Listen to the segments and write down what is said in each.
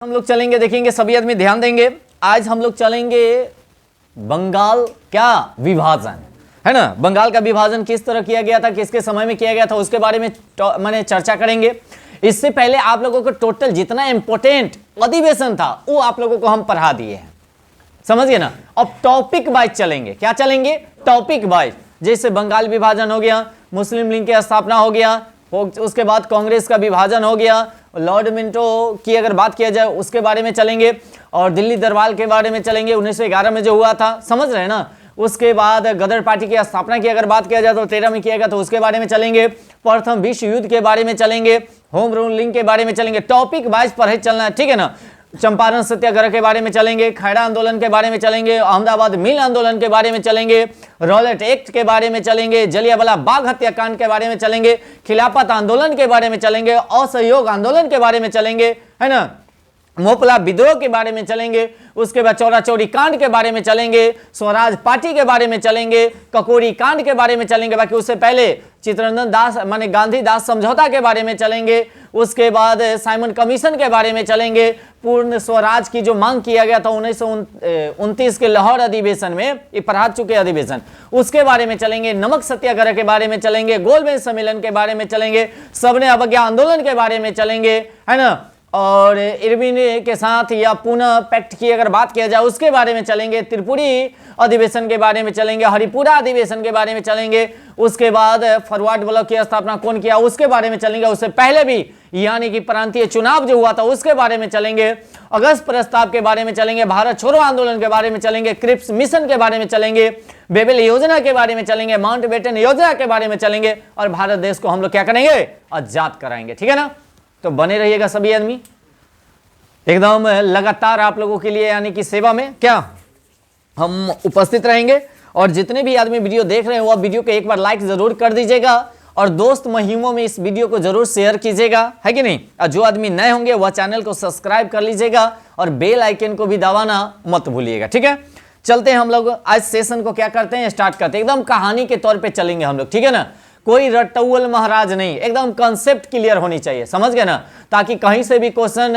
हम लोग चलेंगे, देखेंगे, सभी आदमी ध्यान देंगे। आज हम लोग चलेंगे बंगाल क्या विभाजन है ना, बंगाल का विभाजन किस तरह किया गया था, किसके समय में किया गया था, उसके बारे में मैंने चर्चा करेंगे। इससे पहले आप लोगों को टोटल जितना इंपॉर्टेंट अधिवेशन था वो आप लोगों को हम पढ़ा दिए हैं, समझ गए ना। अब टॉपिक वाइज चलेंगे, क्या चलेंगे, टॉपिक वाइज। जैसे बंगाल विभाजन हो गया, मुस्लिम लीग की स्थापना हो गया, उसके बाद कांग्रेस का विभाजन हो गया, लॉर्ड मिंटो की अगर बात किया जाए उसके बारे में चलेंगे, और दिल्ली दरबार के बारे में चलेंगे 1911 में जो हुआ था, समझ रहे हैं ना। उसके बाद गदर पार्टी की स्थापना की अगर बात किया जाए तो 13 में किया गया, तो उसके बारे में चलेंगे। प्रथम विश्व युद्ध के बारे में चलेंगे, होम रूलिंग के बारे में चलेंगे। टॉपिक वाइज पढ़े चलना है, ठीक है ना। चंपारण सत्याग्रह के बारे में चलेंगे, खैरा आंदोलन के बारे में चलेंगे, अहमदाबाद मिल आंदोलन के बारे में चलेंगे, रॉलेट एक्ट के बारे में चलेंगे, जलियांवाला बाग हत्याकांड के बारे में चलेंगे, खिलाफत आंदोलन के बारे में चलेंगे, असहयोग आंदोलन के बारे में चलेंगे, है ना, मोपला विद्रोह के बारे में चलेंगे, उसके बाद चौरा चौरी कांड के बारे में चलेंगे, स्वराज पार्टी के बारे में चलेंगे, ककोरी कांड के बारे में चलेंगे। बाकी उससे पहले चित्तरंजन दास माने गांधी दास समझौता के बारे में चलेंगे। उसके बाद साइमन कमीशन के बारे में चलेंगे। पूर्ण स्वराज की जो मांग किया गया था 1929 के लाहौर अधिवेशन में, ये पढ़ा चुके अधिवेशन, उसके बारे में चलेंगे। नमक सत्याग्रह के बारे में चलेंगे, गोलमेज सम्मेलन के बारे में चलेंगे, सबने अवज्ञा आंदोलन के बारे में चलेंगे, है ना, और इरविन के साथ या पुनः पैक्ट की अगर बात किया जाए उसके बारे में चलेंगे। त्रिपुरी अधिवेशन के बारे में चलेंगे, हरिपुरा अधिवेशन के बारे में चलेंगे। उसके बाद फॉरवर्ड ब्लॉक की स्थापना कौन किया उसके बारे में चलेंगे। उससे पहले भी यानी कि प्रांतीय चुनाव जो हुआ था उसके बारे में चलेंगे। अगस्त प्रस्ताव के बारे में चलेंगे, भारत छोड़ो आंदोलन के बारे में चलेंगे, क्रिप्स मिशन के बारे में चलेंगे, बेबेल योजना के बारे में चलेंगे, माउंटबेटन योजना के बारे में चलेंगे, और भारत देश को हम लोग क्या करेंगे, आजाद कराएंगे, ठीक है ना। तो बने रहिएगा सभी आदमी, एकदम लगातार आप लोगों के लिए यानी कि सेवा में क्या हम उपस्थित रहेंगे। और जितने भी आदमी वीडियो देख रहे हैं वह वीडियो को एक बार लाइक जरूर कर दीजिएगा, और दोस्त महिमों में इस वीडियो को जरूर शेयर कीजिएगा, है कि नहीं। और जो आदमी नए होंगे वह चैनल को सब्सक्राइब कर लीजिएगा, और बेल आइकन को भी दबाना मत भूलिएगा, ठीक है। चलते हैं हम लोग आज सेशन को क्या करते हैं, स्टार्ट करते हैं। एकदम कहानी के तौर पर चलेंगे हम लोग, ठीक है ना। कोई रट्टौल महाराज नहीं, एकदम कंसेप्ट क्लियर होनी चाहिए, समझ गए ना। ताकि कहीं से भी क्वेश्चन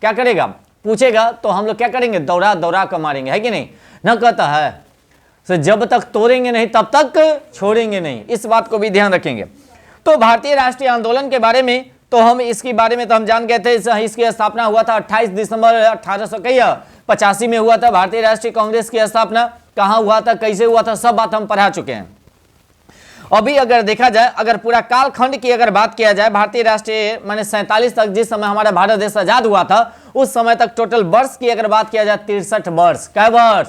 क्या करेगा, पूछेगा, तो हम लोग क्या करेंगे, दौड़ा दौड़ा कर मारेंगे, है कि नहीं। न कहता है तो जब तक तोड़ेंगे नहीं तब तक छोड़ेंगे नहीं, इस बात को भी ध्यान रखेंगे। तो भारतीय राष्ट्रीय आंदोलन के बारे में तो हम इसके बारे में तो हम जान गए थे। इसकी स्थापना हुआ था 28 दिसंबर 1885 में हुआ था। भारतीय राष्ट्रीय कांग्रेस की स्थापना कहाँ हुआ था, कैसे हुआ था, सब बात हम पढ़ा चुके हैं। अभी अगर देखा जाए, अगर पूरा कालखंड की अगर बात किया जाए, भारतीय राष्ट्रीय माने 47 तक, जिस समय हमारा भारत देश आजाद हुआ था उस समय तक टोटल वर्ष की अगर बात किया जाए 63 वर्ष, क्या वर्ष,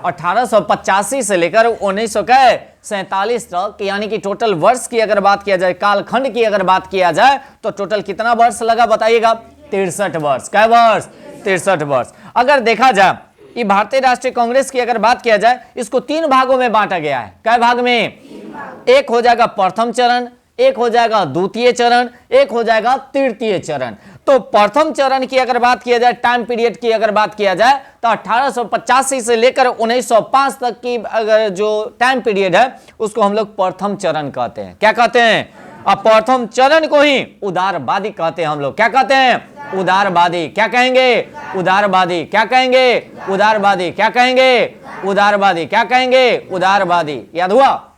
1885 से लेकर 1947 तक, यानी कि टोटल वर्ष की अगर बात किया जाए, कालखंड की अगर बात किया जाए तो टोटल कितना वर्ष लगा बताइएगा, 63 वर्ष, क्या वर्ष, 63 वर्ष। अगर देखा जाए ये भारतीय राष्ट्रीय कांग्रेस की अगर बात किया जाए, इसको 3 भागों में बांटा गया है। क्या भाग में, एक हो जाएगा प्रथम चरण, एक हो जाएगा द्वितीय चरण, एक हो जाएगा तृतीय चरण। तो प्रथम चरण की अगर बात किया जाए, टाइम पीरियड की अगर बात किया जाए, तो 1885 से लेकर 1905 तक की अगर जो टाइम पीरियड है उसको हम लोग प्रथम चरण कहते हैं। क्या कहते हैं, अब प्रथम चरण को ही उदारवादी कहते हैं हम लोग। क्या कहते हैं, उदारवादी। क्या कहेंगे, उदारवादी। क्या कहेंगे, उदारवादी। क्या कहेंगे, उदारवादी। क्या कहेंगे, उदारवादी। याद हुआ।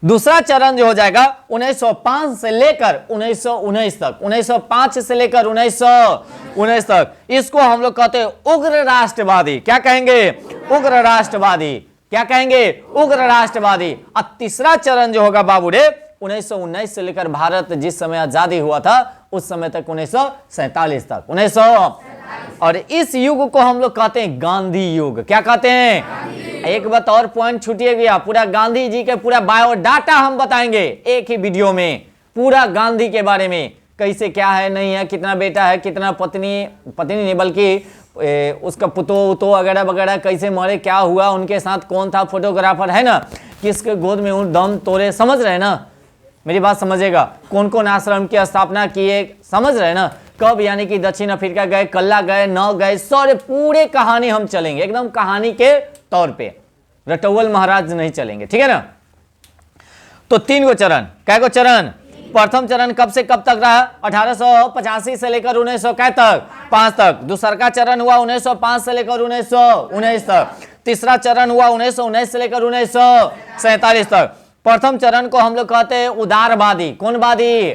दूसरा चरण जो हो जाएगा 1905 से लेकर 1919 तक, 1905 से लेकर 1919 तक, इसको हम लोग कहते हैं उग्र राष्ट्रवादी। क्या कहेंगे, उग्र राष्ट्रवादी। क्या कहेंगे, उग्र राष्ट्रवादी। और तीसरा चरण जो होगा बाबू रे 1919 से लेकर भारत जिस समय आजादी हुआ था उस समय तक 1947 तक, 1900, और इस युग को हम लोग कहते हैं गांधी युग। क्या कहते हैं, एक बात और पॉइंट छूटिए गया, पूरा गांधी जी के पूरा बायोडाटा हम बताएंगे एक ही वीडियो में, पूरा गांधी के बारे में, कैसे क्या है, नहीं है, कितना बेटा है, कितना पत्नी नहीं बल्कि उसका पुतो वगैरह वगैरह, कैसे मरे, क्या हुआ, उनके साथ कौन था फोटोग्राफर, है ना, किसके गोद में उन दम तोड़े, समझ रहे ना, मेरी बात समझेगा। कौन कौन आश्रम की स्थापना किए, समझ रहे ना, कब यानी कि दक्षिण अफ्रीका गए, कल्ला गए, न गए, सारे पूरे कहानी हम चलेंगे एकदम कहानी के तौर पे, रटौल महाराज नहीं चलेंगे, ठीक है ना। तो 3 गो चरण, क्या गो चरण, प्रथम चरण कब से कब तक रहा? 1885 से लेकर 1900 कै तक? 5 तक। दूसरा का चरण हुआ 1905 से लेकर 1919 तक। तीसरा चरण हुआ 1919 से लेकर 1947 तक। प्रथम चरण को हम लोग कहते हैं उदारवादी। कौन वादी?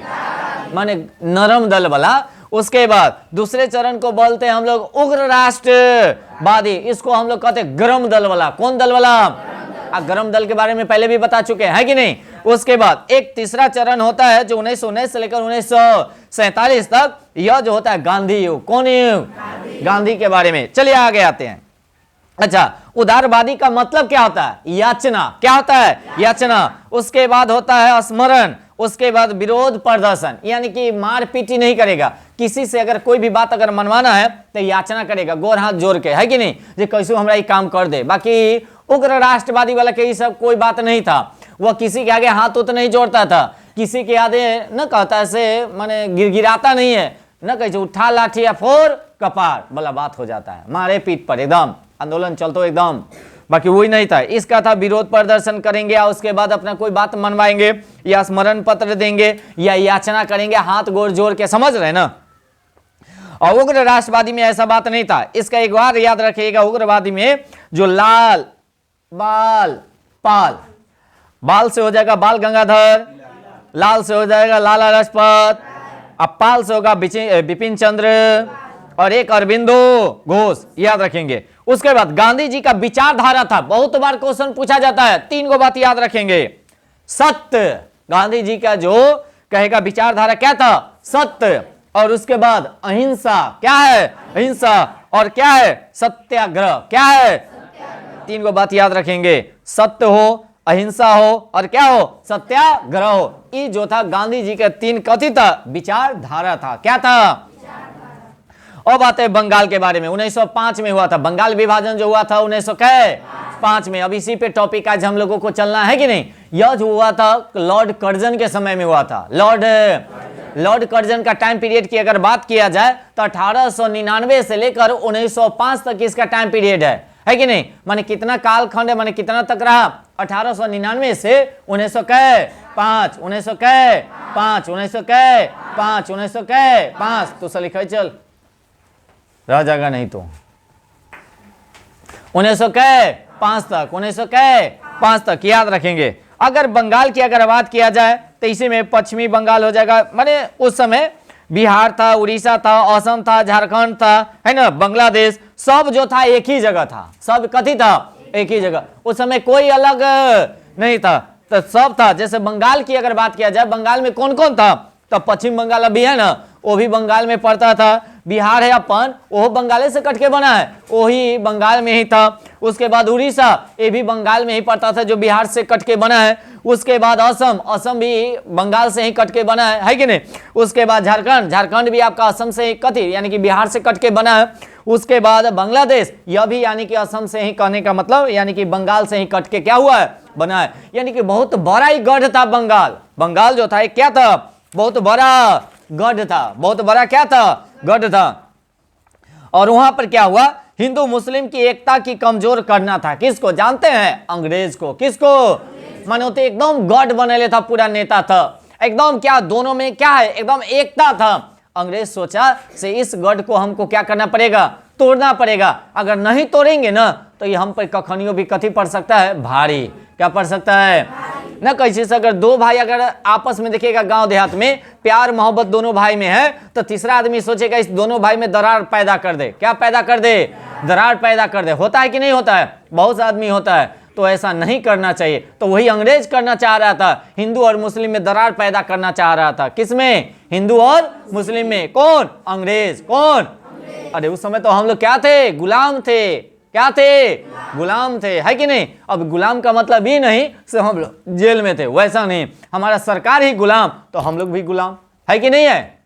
माने नरम दल वाला। उसके बाद दूसरे चरण को बोलते हैं हम लोग उग्र राष्ट्रवादी। इसको हम लोग कहते हैं गरम दल वाला। कौन दल वाला? गरम दल के बारे में पहले भी बता चुके हैं कि नहीं। उसके बाद एक तीसरा चरण होता है जो 1919 से लेकर 1947 तक, यह जो होता है गांधी युग। कौन युग? गांधी के बारे में। चलिए आगे आते हैं। अच्छा, उदारवादी का मतलब क्या होता है? याचना। क्या होता है? याचना। उसके बाद होता है स्मरण। उसके बाद विरोध प्रदर्शन, यानी कि मारपीट नहीं करेगा। किसी से अगर कोई भी बात अगर मनवाना है तो याचना करेगा, गोर हाथ जोड़ के, है कि नहीं, जे कैसे हमरा ये काम कर दे। बाकी उग्र राष्ट्रवादी वाला के ये सब कोई बात नहीं था। वह किसी के आगे हाथ उत नहीं जोड़ता था, किसी के आगे न कहता ऐसे माने गिड़गिड़ाता नहीं है, न कैसे उठा लाठी या फोड़ कपार वाला बात हो जाता है, मारे पीठ पर एकदम आंदोलन चलतो एकदम। बाकी वही नहीं था। इसका था विरोध प्रदर्शन करेंगे या उसके बाद अपना कोई बात मनवाएंगे या स्मरण पत्र देंगे या याचना करेंगे हाथ गोड़ जोड़ के, समझ रहे ना। और उग्र राष्ट्रवादी में ऐसा बात नहीं था। इसका एक बार याद रखिएगा, उग्रवादी में जो लाल बाल पाल, बाल से हो जाएगा बाल गंगाधर, लाल से हो जाएगा लाला लाजपत, अब पाल से होगा बिपिन चंद्र और एक अरविंदो घोष, याद रखेंगे। उसके बाद गांधी जी का विचारधारा था, बहुत बार क्वेश्चन पूछा जाता है, 3 को बात याद रखेंगे। सत्य, गांधी जी का जो कहेगा विचारधारा क्या था? सत्य। और उसके बाद अहिंसा, क्या है? अहिंसा। और क्या है? सत्याग्रह। क्या है? 3 को बात याद रखेंगे, सत्य हो, अहिंसा हो और क्या हो? सत्याग्रह हो। ये जो था गांधी जी के 3 कथित विचारधारा था। क्या था? अब आते हैं बंगाल के बारे में। 1905 में हुआ था बंगाल विभाजन, जो हुआ था 1905 में। अब इसी पे टॉपिक आज हम लोगों को चलना है कि नहीं। यह जो हुआ था लॉर्ड कर्जन के समय में हुआ था। लॉर्ड कर्जन का टाइम पीरियड की अगर बात किया जाए तो 1899 से लेकर 1905 तक इसका टाइम पीरियड है कि नहीं। माने कितना कालखंड है, माने कितना तक रहा? 1899 से 1905, 1905, 1905, 1905। तो सर लिखा चल रह जाएगा नहीं तो 1905 तक, 1905 तक याद रखेंगे। अगर बंगाल की अगर बात किया जाए तो इसी में पश्चिमी बंगाल हो जाएगा। माने उस समय बिहार था, उड़ीसा था, असम था, झारखंड था, है ना, बांग्लादेश, सब जो था एक ही जगह था। सब कथी था? एक ही जगह। उस समय कोई अलग नहीं था, तो सब था। जैसे बंगाल की अगर बात किया जाए, बंगाल में कौन कौन था? तो पश्चिम बंगाल अभी है ना, वो भी बंगाल में पड़ता था। बिहार है अपन, वो बंगाल से कट के बना है, वही बंगाल में ही था। उसके बाद उड़ीसा, ये भी बंगाल में ही पड़ता था, जो बिहार से कट के बना है। उसके बाद असम भी बंगाल से ही कट के बना है कि नहीं। उसके बाद झारखंड भी आपका असम से ही कथी यानी कि बिहार से कट के बना है। उसके बाद बांग्लादेश, यह भी यानी कि असम से ही, कहने का मतलब यानी कि बंगाल से ही कट के क्या हुआ है? बना है। यानी कि बहुत बड़ा ही गढ़ था बंगाल जो था क्या था? बहुत बड़ा गढ़ था। बहुत बड़ा क्या था? गढ़ था। और वहां पर क्या हुआ? हिंदू मुस्लिम की एकता की कमजोर करना था। किसको? जानते हैं? अंग्रेज को। किसको? मानो तो एकदम गढ़ बने था, पूरा नेता था एकदम, क्या दोनों में क्या है? एकदम एकता था। अंग्रेज सोचा से इस गढ़ को हमको क्या करना पड़ेगा? तोड़ना पड़ेगा। अगर नहीं तोड़ेंगे ना तो ये हम पर कखनियों भी कथी पड़ सकता है? भारी। क्या पड़ सकता है? ना कैसे से अगर 2 भाई अगर आपस में देखिएगा गांव देहात में प्यार मोहब्बत दोनों भाई में है, तो तीसरा आदमी सोचेगा इस दोनों भाई में दरार पैदा कर दे। क्या पैदा कर दे? दरार पैदा कर दे। होता है कि नहीं होता है? बहुत सा आदमी होता है। तो ऐसा नहीं करना चाहिए। तो वही अंग्रेज करना चाह रहा था, हिंदू और मुस्लिम में दरार पैदा करना चाह रहा था। किसमें? हिंदू और मुस्लिम में। कौन? अंग्रेज। कौन? अरे उस समय तो हम लोग क्या थे? गुलाम थे। क्या थे? गुलाम थे, है कि नहीं। अब गुलाम का मतलब ये नहीं से हम लोग जेल में थे, वैसा नहीं। हमारा सरकार ही गुलाम, तो हम लोग भी गुलाम, है कि नहीं है।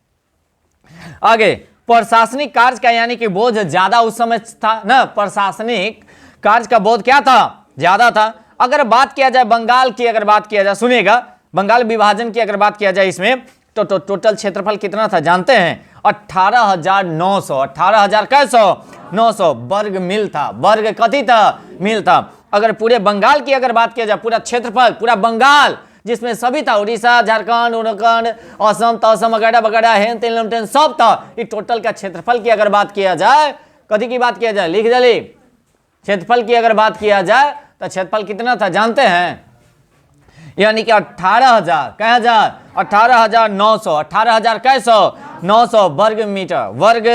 आगे प्रशासनिक कार्य का यानी कि बोझ ज्यादा उस समय था ना। प्रशासनिक कार्य का बोझ क्या था? ज्यादा था। अगर बात किया जाए बंगाल की, अगर बात किया जाए, सुनिएगा, बंगाल विभाजन की अगर बात किया जाए इसमें तो टोटल क्षेत्रफल कितना था जानते हैं? 18,900। 18,900 वर्ग मील था। वर्ग कथी था? मील था। अगर पूरे बंगाल की अगर बात किया जाए, पूरा क्षेत्रफल, पूरा बंगाल जिसमें सभी था, उड़ीसा, झारखंड, उत्तराखंड, असम, तसम वगैरह वगैरह, हेन तेन लमटेन सब था। ये टोटल का क्षेत्रफल की अगर बात किया जाए, कथी की बात किया जाए, लिख जल्दी, क्षेत्रफल की अगर बात किया जाए तो क्षेत्रफल कितना था जानते हैं, यानी कि 18,000 क्या हजार 18,900, 18,000 कैसो 900 वर्ग मीटर, वर्ग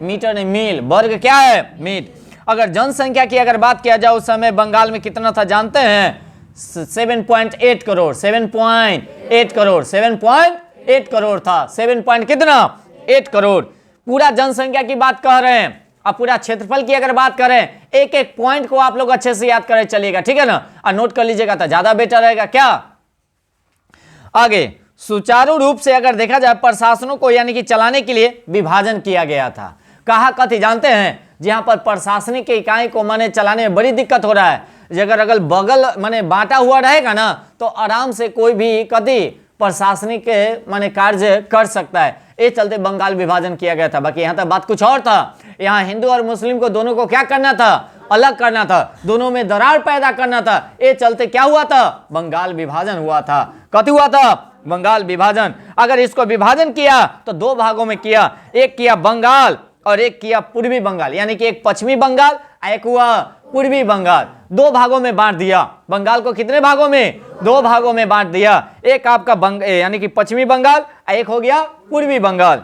मीटर नहीं मील, वर्ग क्या है मीट। अगर जनसंख्या की अगर बात किया जाए उस समय बंगाल में कितना था जानते हैं, 7.8 करोड़, 7.8 करोड़, 7.8 करोड़ था, 7 पॉइंट कितना 8 करोड़। पूरा जनसंख्या की बात कह रहे हैं। अब पूरा क्षेत्रफल की अगर बात करें, एक एक पॉइंट को आप लोग अच्छे से याद करें चलिएगा, ठीक है ना, और नोट कर लीजिएगा तो ज्यादा बेटर रहेगा। क्या आगे सुचारू रूप से अगर देखा जाए प्रशासनों को यानी कि चलाने के लिए विभाजन किया गया था। कहा कथी जानते हैं, जहां पर प्रशासनिक इकाई को माने चलाने में बड़ी दिक्कत हो रहा है, अगर अगल बगल माने बांटा हुआ रहेगा ना तो आराम से कोई भी कथी प्रशासनिक माने कार्य कर सकता है। ये चलते बंगाल विभाजन किया गया था। बाकी यहाँ तक बात कुछ और था, यहाँ हिंदू और मुस्लिम को दोनों को क्या करना था, अलग करना था, दोनों में दरार पैदा करना था। ये चलते क्या हुआ था, बंगाल विभाजन हुआ था। कथी हुआ था, बंगाल विभाजन। अगर इसको विभाजन किया तो दो भागों में किया, एक किया बंगाल और एक किया पूर्वी बंगाल, यानी कि एक पश्चिमी बंगाल, एक हुआ पूर्वी बंगाल। दो भागों में बांट दिया बंगाल को। कितने भागों में, दो भागों में बांट दिया। एक आपका यानी कि पश्चिमी बंगाल, एक हो गया पूर्वी बंगाल।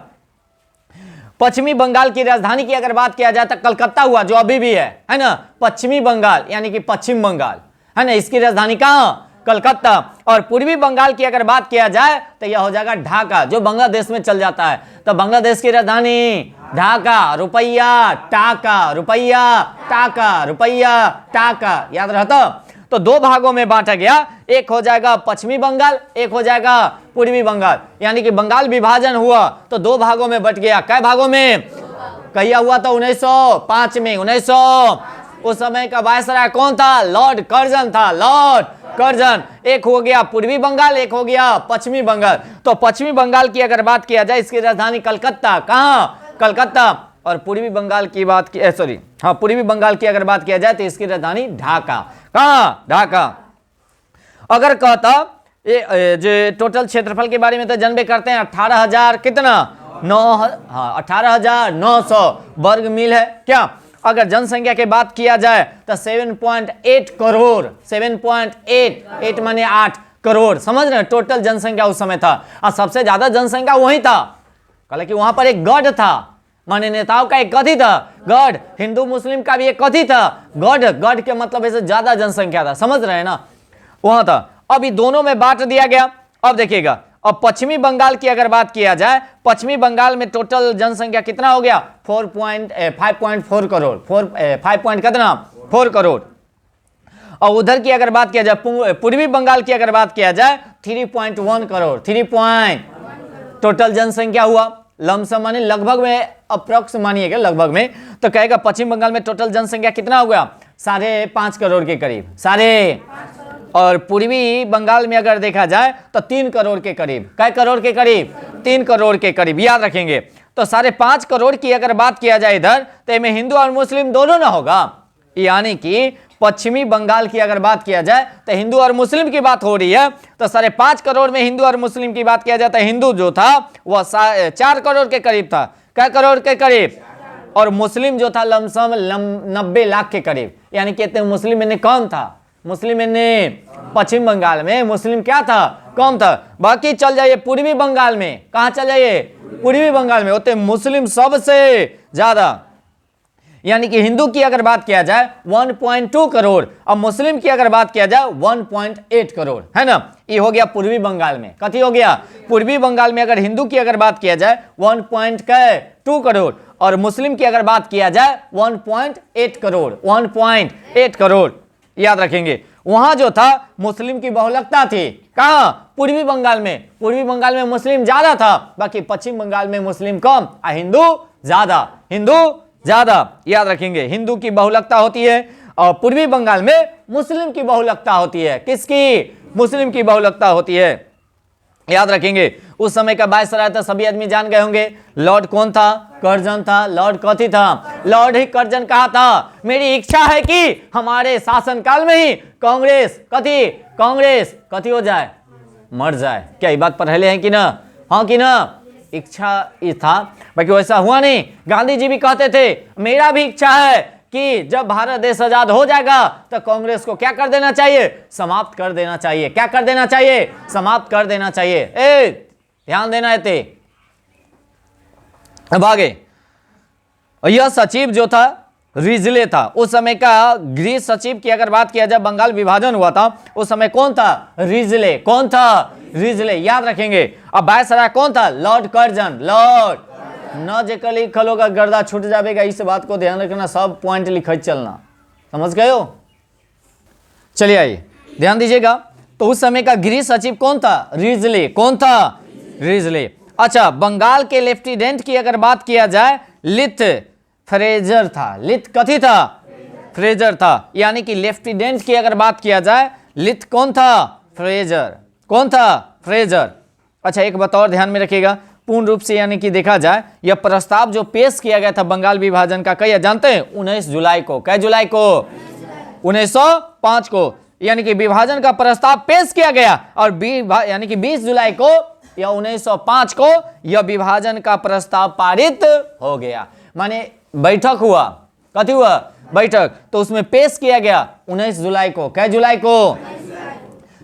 पश्चिमी बंगाल की राजधानी की अगर बात किया जाए तो कलकत्ता हुआ, जो अभी भी है ना। पश्चिमी बंगाल यानी कि पश्चिम बंगाल है ना, इसकी राजधानी कहाँ, कलकत्ता। और पूर्वी बंगाल की अगर बात किया जाए तो यह हो जाएगा ढाका, जो बांग्लादेश में चल जाता है। तो बांग्लादेश की राजधानी ढाका, रुपया टाका, रुपया टाका, रुपया टाका, याद रहता। तो दो भागों में बांटा गया, एक हो जाएगा पश्चिमी बंगाल, एक हो जाएगा पूर्वी बंगाल। यानी कि बंगाल विभाजन हुआ तो दो भागों में बट गया। कै भागों में, कहिया हुआ था 1905 में, 1900। उस समय का वायसराय कौन था, लॉर्ड कर्जन था, लॉर्ड कर्जन। एक हो गया पूर्वी बंगाल, एक हो गया पश्चिमी बंगाल। तो पश्चिमी बंगाल की अगर बात किया जाए इसकी राजधानी कलकत्ता, कहाँ, कलकत्ता। और पूर्वी बंगाल की बात की सॉरी हाँ पूर्वी बंगाल की अगर बात किया जाए तो इसकी राजधानी ढाका, कहाँ, ढाका। अगर कहता ये जो टोटल क्षेत्रफल के बारे में तो जानबे करते हैं, 18,000 कितना 18,900 वर्ग मील है। क्या अगर जनसंख्या की बात किया जाए तो 7.8 करोड़, 7.8 माने 8 करोड़, समझ रहे हैं, टोटल जनसंख्या उस समय था। और सबसे ज्यादा जनसंख्या वही था, हालांकि वहां पर एक गढ़ था, माने नेताओं का एक कथी था, गढ़। हिंदू मुस्लिम का भी एक कथी था, गढ़। गढ़ के मतलब ऐसे ज्यादा जनसंख्या था, समझ रहे हैं ना, वहां था। अब ये दोनों में बांट दिया गया। अब देखिएगा, अब पश्चिमी बंगाल की अगर बात किया जाए, पश्चिमी बंगाल में टोटल जनसंख्या कितना हो गया, 5.4 करोड़, 5 कितना 4 करोड़। और उधर की अगर बात किया जाए पूर्वी बंगाल की अगर बात किया जाए 3.1 करोड़, 3 टोटल जनसंख्या हुआ। लमसम माने लगभग में, अप्रोक्स मानिएगा लगभग में, तो कहेगा पश्चिम बंगाल में टोटल जनसंख्या कितना हो गया, 5.5 करोड़ के करीब, साढ़े। और पूर्वी बंगाल में अगर देखा जाए तो 3 करोड़ के करीब, कै करोड़ के करीब, 3 करोड़ के करीब, याद रखेंगे। तो 5.5 करोड़ की अगर बात किया जाए इधर, तो इसमें हिंदू और मुस्लिम दोनों ना होगा। यानी कि पश्चिमी बंगाल की अगर बात किया जाए तो हिंदू और मुस्लिम की बात हो रही है। तो 5.5 करोड़ में हिंदू और मुस्लिम की बात किया जाता है, हिंदू जो था वह 4 करोड़ के करीब था, कै करोड़ के करीब। और मुस्लिम जो था लमसम 90 लाख के करीब, यानी कि मुस्लिम में कम था। मुस्लिम में पश्चिम बंगाल में मुस्लिम क्या था, कम था। बाकी चल जाइए पूर्वी बंगाल में, कहां चल जाइए, पूर्वी बंगाल में होते मुस्लिम सबसे ज्यादा। यानी कि हिंदू की अगर बात किया जाए 1.2 करोड़ और मुस्लिम की अगर बात किया जाए 1.8 करोड़, है ना। ये हो गया पूर्वी बंगाल में। कथी हो गया, पूर्वी बंगाल में अगर हिंदू की अगर बात किया जाए 1.2 करोड़ और मुस्लिम की अगर बात किया जाए 1.8 करोड़, 1.8 करोड़, याद रखेंगे। वहां जो था मुस्लिम की बहुलकता थी, कहां, पूर्वी बंगाल में। पूर्वी बंगाल में मुस्लिम ज्यादा था, बाकी पश्चिम बंगाल में मुस्लिम कम और हिंदू ज्यादा, हिंदू ज्यादा, याद रखेंगे। हिंदू की बहुलकता होती है और पूर्वी बंगाल में मुस्लिम की बहुलकता होती है। किसकी, मुस्लिम की बहुलकता होती है, याद रखेंगे। उस समय का वायसराय था, सभी आदमी जान गए होंगे, लॉर्ड कौन था, कर्जन था। लॉर्ड कथी था, लॉर्ड ही कर्जन कहा था, मेरी इच्छा है कि हमारे शासनकाल में ही कांग्रेस कथी, कांग्रेस कथी हो जाए, मर जाए। क्या ये बात पढ़ले हैं कि ना? हाँ कि ना? इच्छा ये था, बाकी वैसा हुआ नहीं। गांधी जी भी कहते थे मेरा भी इच्छा है कि जब भारत देश आजाद हो जाएगा तो कांग्रेस को क्या कर देना चाहिए? समाप्त कर देना चाहिए। क्या कर देना चाहिए? समाप्त कर देना चाहिए। ध्यान देना है। अब आगे, यह सचिव जो था रिजले था, उस समय का गृह सचिव की अगर बात किया जाए, बंगाल विभाजन हुआ था उस समय कौन था? रिजले। कौन था? रिजले, याद रखेंगे। अब वायसराय कौन था? Lord Curzon. लॉर्ड न जेकर लिखल होगा गर्दा छूट जाएगा, इस बात को ध्यान रखना, सब पॉइंट लिख चलना, समझ गए हो? चलिए आइए ध्यान दीजिएगा। तो उस समय का गृह सचिव कौन था? रिजले। कौन था? रिजले। अच्छा, बंगाल के लेफ्टिनेंट की अगर बात किया जाए, लिथ फ्रेजर था। लिथ कथी था? फ्रेजर था। यानी कि लेफ्टिनेंट की अगर बात किया जाए, लिथ कौन था? फ्रेजर। कौन था? फ्रेजर। अच्छा, एक बात और ध्यान में रखिएगा, पूर्ण रूप से यानी कि देखा जाए, यह प्रस्ताव जो पेश किया गया था बंगाल विभाजन का, कई जानते हैं? 19 जुलाई को। कै जुलाई को? 1905 को। यानी कि विभाजन का प्रस्ताव पेश किया गया और यानी कि 20 जुलाई को या 1905 को यह विभाजन का प्रस्ताव पारित हो गया। माने बैठक हुआ। कथी हुआ? बैठक। तो उसमें पेश किया गया 19 जुलाई को। कै जुलाई को?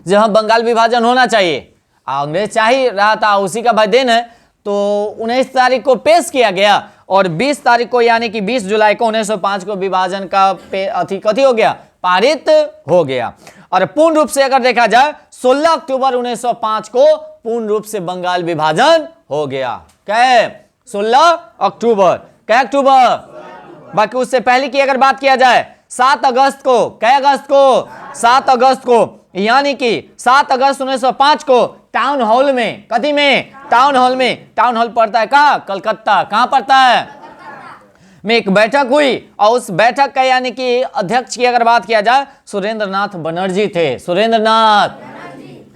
जहां बंगाल विभाजन होना चाहिए, अंग्रेज चाह ही रहा था, उसी का भाई देन है। तो 19 तारीख को पेश किया गया और 20 तारीख को यानी कि 20 जुलाई को 1905 को विभाजन का कथी हो गया? पारित हो गया। और पूर्ण रूप से अगर देखा जाए, 16 अक्टूबर 1905 को पूर्ण रूप से बंगाल विभाजन हो गया। क्या? 16 अक्टूबर। क्या अक्टूबर? बाकी उससे पहले की अगर बात किया जाए, 7 अगस्त को। क्या अगस्त को? 7 अगस्त को। यानी कि 7 अगस्त 1905 को टाउन हॉल में, कथी में? टाउन हॉल में। टाउन हॉल पड़ता है कहाँ? कलकत्ता। कहाँ पड़ता है? में एक बैठक हुई और उस बैठक का यानी कि अध्यक्ष की अगर बात किया जाए, सुरेंद्र नाथ बनर्जी थे। सुरेंद्र नाथ,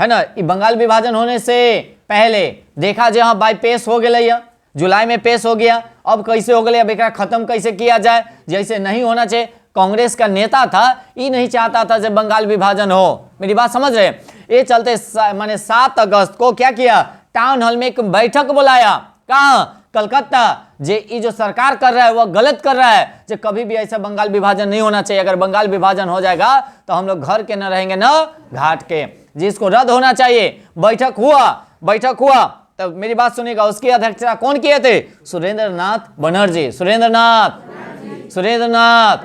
है ना? बंगाल विभाजन होने से पहले देखा जाए, हाँ भाई पेश हो गया, जुलाई में पेश हो गया। अब कैसे हो गया? अब एक खत्म कैसे किया जाए? जैसे नहीं होना चाहिए। कांग्रेस का नेता था, ये नहीं चाहता था जब बंगाल विभाजन हो। मेरी बात समझ रहे? ये चलते माने 7 अगस्त को क्या किया? टाउन हॉल में एक बैठक बुलाया। कहाँ? कलकत्ता। ये जो सरकार कर रहा है वह गलत कर रहा है। जो कभी भी ऐसा बंगाल विभाजन नहीं होना चाहिए। अगर बंगाल विभाजन हो जाएगा तो हम लोग घर के न रहेंगे न घाट के, जिसको रद्द होना चाहिए। बैठक हुआ। बैठक हुआ तब मेरी बात सुनिएगा, उसकी अध्यक्षता कौन किए थे? सुरेंद्र नाथ बनर्जी। सुरेंद्र नाथ, सुरेंद्र नाथ,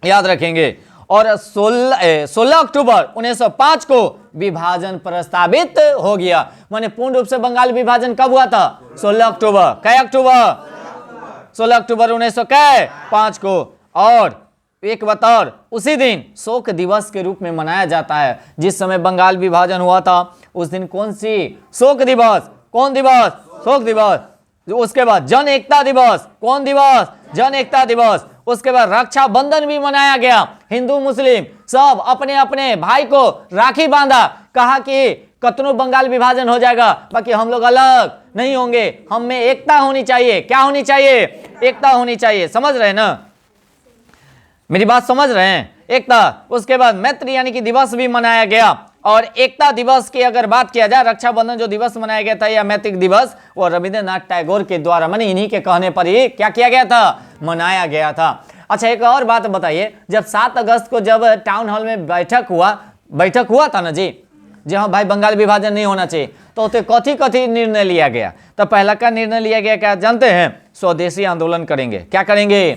याद रखेंगे। और 16 अक्टूबर 1905 को विभाजन प्रस्तावित हो गया। माने पूर्ण रूप से बंगाल विभाजन कब हुआ था? 16 अक्टूबर। कै अक्टूबर? 16 अक्टूबर 1905 को। और एक बात और, उसी दिन शोक दिवस के रूप में मनाया जाता है। जिस समय बंगाल विभाजन हुआ था उस दिन कौन सी? शोक दिवस। कौन दिवस? शोक दिवस। उसके बाद जन एकता दिवस। कौन दिवस? जन एकता दिवस। उसके बाद रक्षाबंधन भी मनाया गया। हिंदू मुस्लिम सब अपने अपने भाई को राखी बांधा, कहा कि कतनो बंगाल विभाजन हो जाएगा बाकी हम लोग अलग नहीं होंगे, हम में एकता होनी चाहिए। क्या होनी चाहिए? एकता होनी चाहिए। समझ रहे हैं ना? मेरी बात समझ रहे हैं? एकता। उसके बाद मैत्री यानी कि दिवस भी मनाया गया। और एकता दिवस की अगर बात किया जाए, रक्षाबंधन जो दिवस मनाया गया था या मैत्रिक दिवस, वो रविंद्रनाथ टैगोर के द्वारा, माने इन्हीं के कहने पर ही क्या किया गया था? मनाया गया था। अच्छा, एक और बात बताइए, जब 7 अगस्त को जब टाउन हॉल में बैठक हुआ था ना जी, जहाँ भाई बंगाल विभाजन नहीं होना चाहिए, तो कथी कथी निर्णय लिया गया? तो पहला का निर्णय लिया गया क्या जानते हैं? स्वदेशी आंदोलन करेंगे। क्या करेंगे?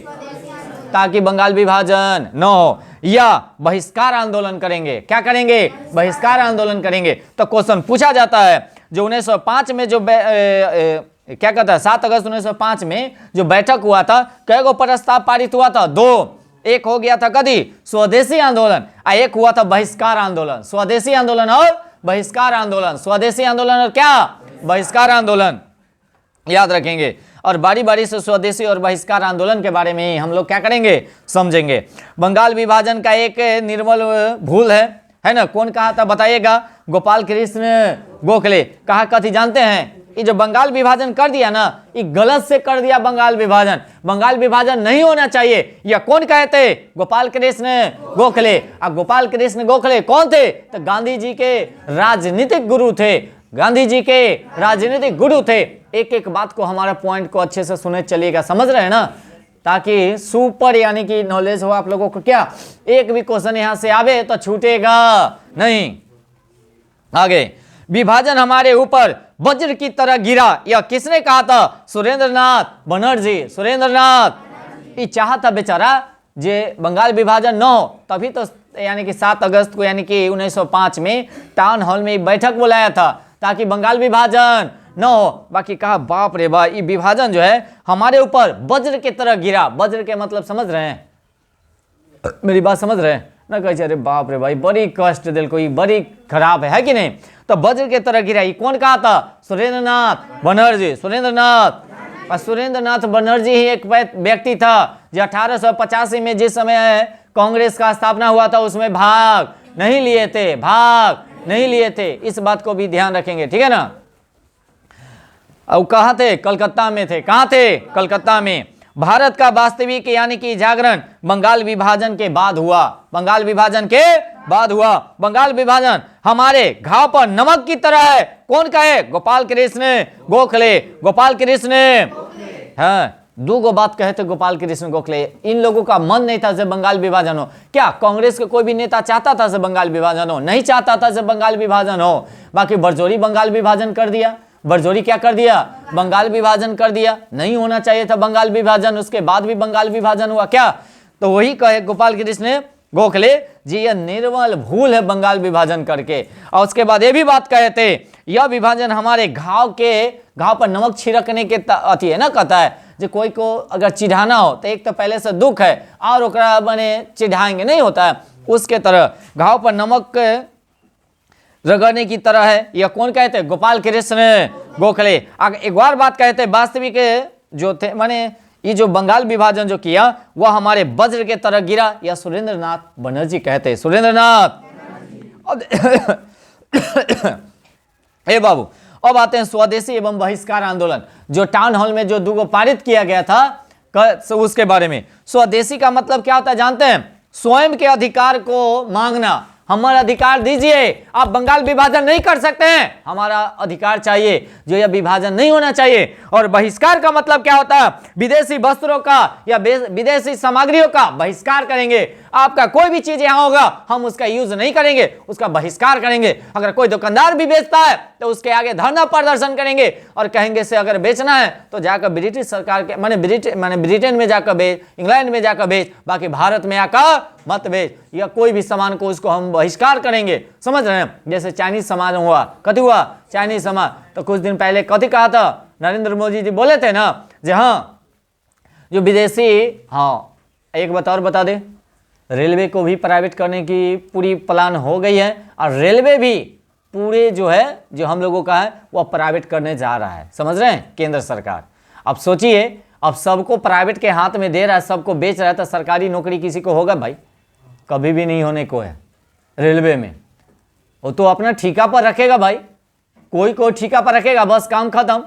ताकि बंगाल विभाजन न हो। या बहिष्कार आंदोलन करेंगे। क्या करेंगे? बहिष्कार आंदोलन करेंगे। तो क्वेश्चन पूछा जाता है, जो 1905 में जो क्या कहता है, 7 अगस्त 1905 में जो बैठक हुआ था, कई गो प्रस्ताव पारित हुआ था? 2। एक हो गया था कदी? स्वदेशी आंदोलन। एक हुआ था बहिष्कार आंदोलन। स्वदेशी आंदोलन और बहिष्कार आंदोलन। स्वदेशी आंदोलन और क्या? बहिष्कार आंदोलन। याद रखेंगे। और बारी बारी से स्वदेशी और बहिष्कार आंदोलन के बारे में हम लोग क्या करेंगे? समझेंगे। बंगाल विभाजन का एक निर्मल भूल है, है ना, कौन कहा था बताइएगा? गोपाल कृष्ण गोखले कहा कथी जानते हैं? ये जो बंगाल विभाजन कर दिया ना, ये गलत से कर दिया बंगाल विभाजन। बंगाल विभाजन नहीं होना चाहिए। यह कौन कहे थे? गोपाल कृष्ण गोखले। अब गोपाल कृष्ण गोखले कौन थे? तो गांधी जी के राजनीतिक गुरु थे। गांधी जी के राजनीतिक गुरु थे। एक एक बात को, हमारा पॉइंट को अच्छे से सुने चलिएगा, समझ रहे हैं ना, ताकि सुपर यानी कि नॉलेज हो आप लोगों को। क्या एक भी क्वेश्चन यहां से आवे तो छूटेगा नहीं। आगे, विभाजन हमारे ऊपर वज्र की तरह गिरा, यह किसने कहा था? सुरेंद्रनाथ बनर्जी। सुरेंद्रनाथ ये चाहा था बेचारा जे बंगाल विभाजन न हो, तभी तो यानी कि 7 अगस्त को यानी कि 1905 में टाउन हॉल में बैठक बुलाया था ताकि बंगाल विभाजन न हो। बाकी कहा बाप रे बाप, ये विभाजन जो है हमारे ऊपर वज्र की तरह गिरा। वज्र के मतलब समझ रहे हैं? मेरी बात समझ रहे हैं ना? कहे अरे बाप रे भाई, बड़ी कष्ट दिल को, बड़ी खराब है कि नहीं? तो वज्र की तरह गिरा, ये कौन कहा था? सुरेंद्रनाथ बनर्जी। सुरेंद्रनाथ, सुरेंद्रनाथ बनर्जी ही एक व्यक्ति था जो 1885 में जिस समय कांग्रेस का स्थापना हुआ था उसमें भाग नहीं लिए थे। भाग नहीं लिए थे, इस बात को भी ध्यान रखेंगे, ठीक है ना? अब कहाँ थे? कलकत्ता में थे। कहाँ थे? कलकत्ता में। भारत का वास्तविक यानी कि जागरण बंगाल विभाजन के बाद हुआ। बंगाल विभाजन के बाद हुआ। बंगाल विभाजन हमारे घाव पर नमक की तरह है। कौन कहे? गोपाल कृष्ण गोखले। गोपाल कृष्ण, हाँ, 2 बात कहे थे गोपाल कृष्ण गोखले। इन लोगों का मन नहीं था जब बंगाल विभाजन हो। क्या कांग्रेस के कोई भी नेता चाहता था जब बंगाल विभाजन हो? नहीं चाहता था जब बंगाल विभाजन हो। बाकी बरजोरी बंगाल विभाजन कर दिया। बरजोरी क्या कर दिया? बंगाल विभाजन कर दिया। नहीं होना चाहिए था बंगाल विभाजन, उसके बाद भी बंगाल विभाजन हुआ। क्या? तो वही कहे गोपाल कृष्ण गोखले जी, यह निर्मल भूल है बंगाल विभाजन करके। और उसके बाद ये भी बात कहे थे, यह विभाजन हमारे घाव पर नमक छिड़कने के अति है ना, कहता है जो कोई को अगर चिढ़ाना हो तो एक तो पहले से दुख है और ओकरा बने चिढ़ाएंगे, नहीं होता है, उसके तरह घाव पर नमक रगड़ने की तरह है। यह कौन कहते हैं? गोपाल कृष्ण गोखले। एक बार बात कहते हैं, वास्तविक जो थे माने ये जो बंगाल विभाजन जो किया वह हमारे वज्र के तरह गिरा, या सुरेंद्रनाथ बनर्जी कहते हैं। सुरेंद्रनाथ। ए बाबू, अब आते हैं स्वदेशी एवं बहिष्कार आंदोलन, जो टाउन हॉल में जो 2 पारित किया गया था उसके बारे में। स्वदेशी का मतलब क्या होता है जानते हैं? स्वयं के अधिकार को मांगना। हमारा अधिकार दीजिए, आप बंगाल विभाजन नहीं कर सकते हैं, हमारा अधिकार चाहिए, जो यह विभाजन नहीं होना चाहिए। और बहिष्कार का मतलब क्या होता है? विदेशी वस्त्रों का या विदेशी सामग्रियों का बहिष्कार करेंगे। आपका कोई भी चीज यहाँ होगा हम उसका यूज नहीं करेंगे, उसका बहिष्कार करेंगे। अगर कोई दुकानदार भी बेचता है तो उसके आगे धरना प्रदर्शन करेंगे और कहेंगे से अगर बेचना है तो जाकर ब्रिटिश सरकार के माने ब्रिटेन में जाकर बेच, इंग्लैंड में जाकर बेच, बाकी भारत में आकर मत बेच, या कोई भी सामान को उसको हम बहिष्कार करेंगे। समझ रहे हैं? जैसे चाइनीज सामान हुआ, कथी हुआ? चाइनीज सामान। तो कुछ दिन पहले कथी कहा था? नरेंद्र मोदी जी बोले थे ना, जी हाँ, जो विदेशी, हाँ एक बात और बता दे, रेलवे को भी प्राइवेट करने की पूरी प्लान हो गई है और रेलवे भी पूरे जो है जो हम लोगों का है वह प्राइवेट करने जा रहा है। समझ रहे हैं? केंद्र सरकार। अब सोचिए, अब सबको प्राइवेट के हाथ में दे रहा है, सबको बेच रहा है, तो सरकारी नौकरी किसी को होगा भाई? कभी भी नहीं होने को है। रेलवे में वो तो अपना ठेका पर रखेगा भाई, कोई ठेका पर रखेगा, बस काम खत्म।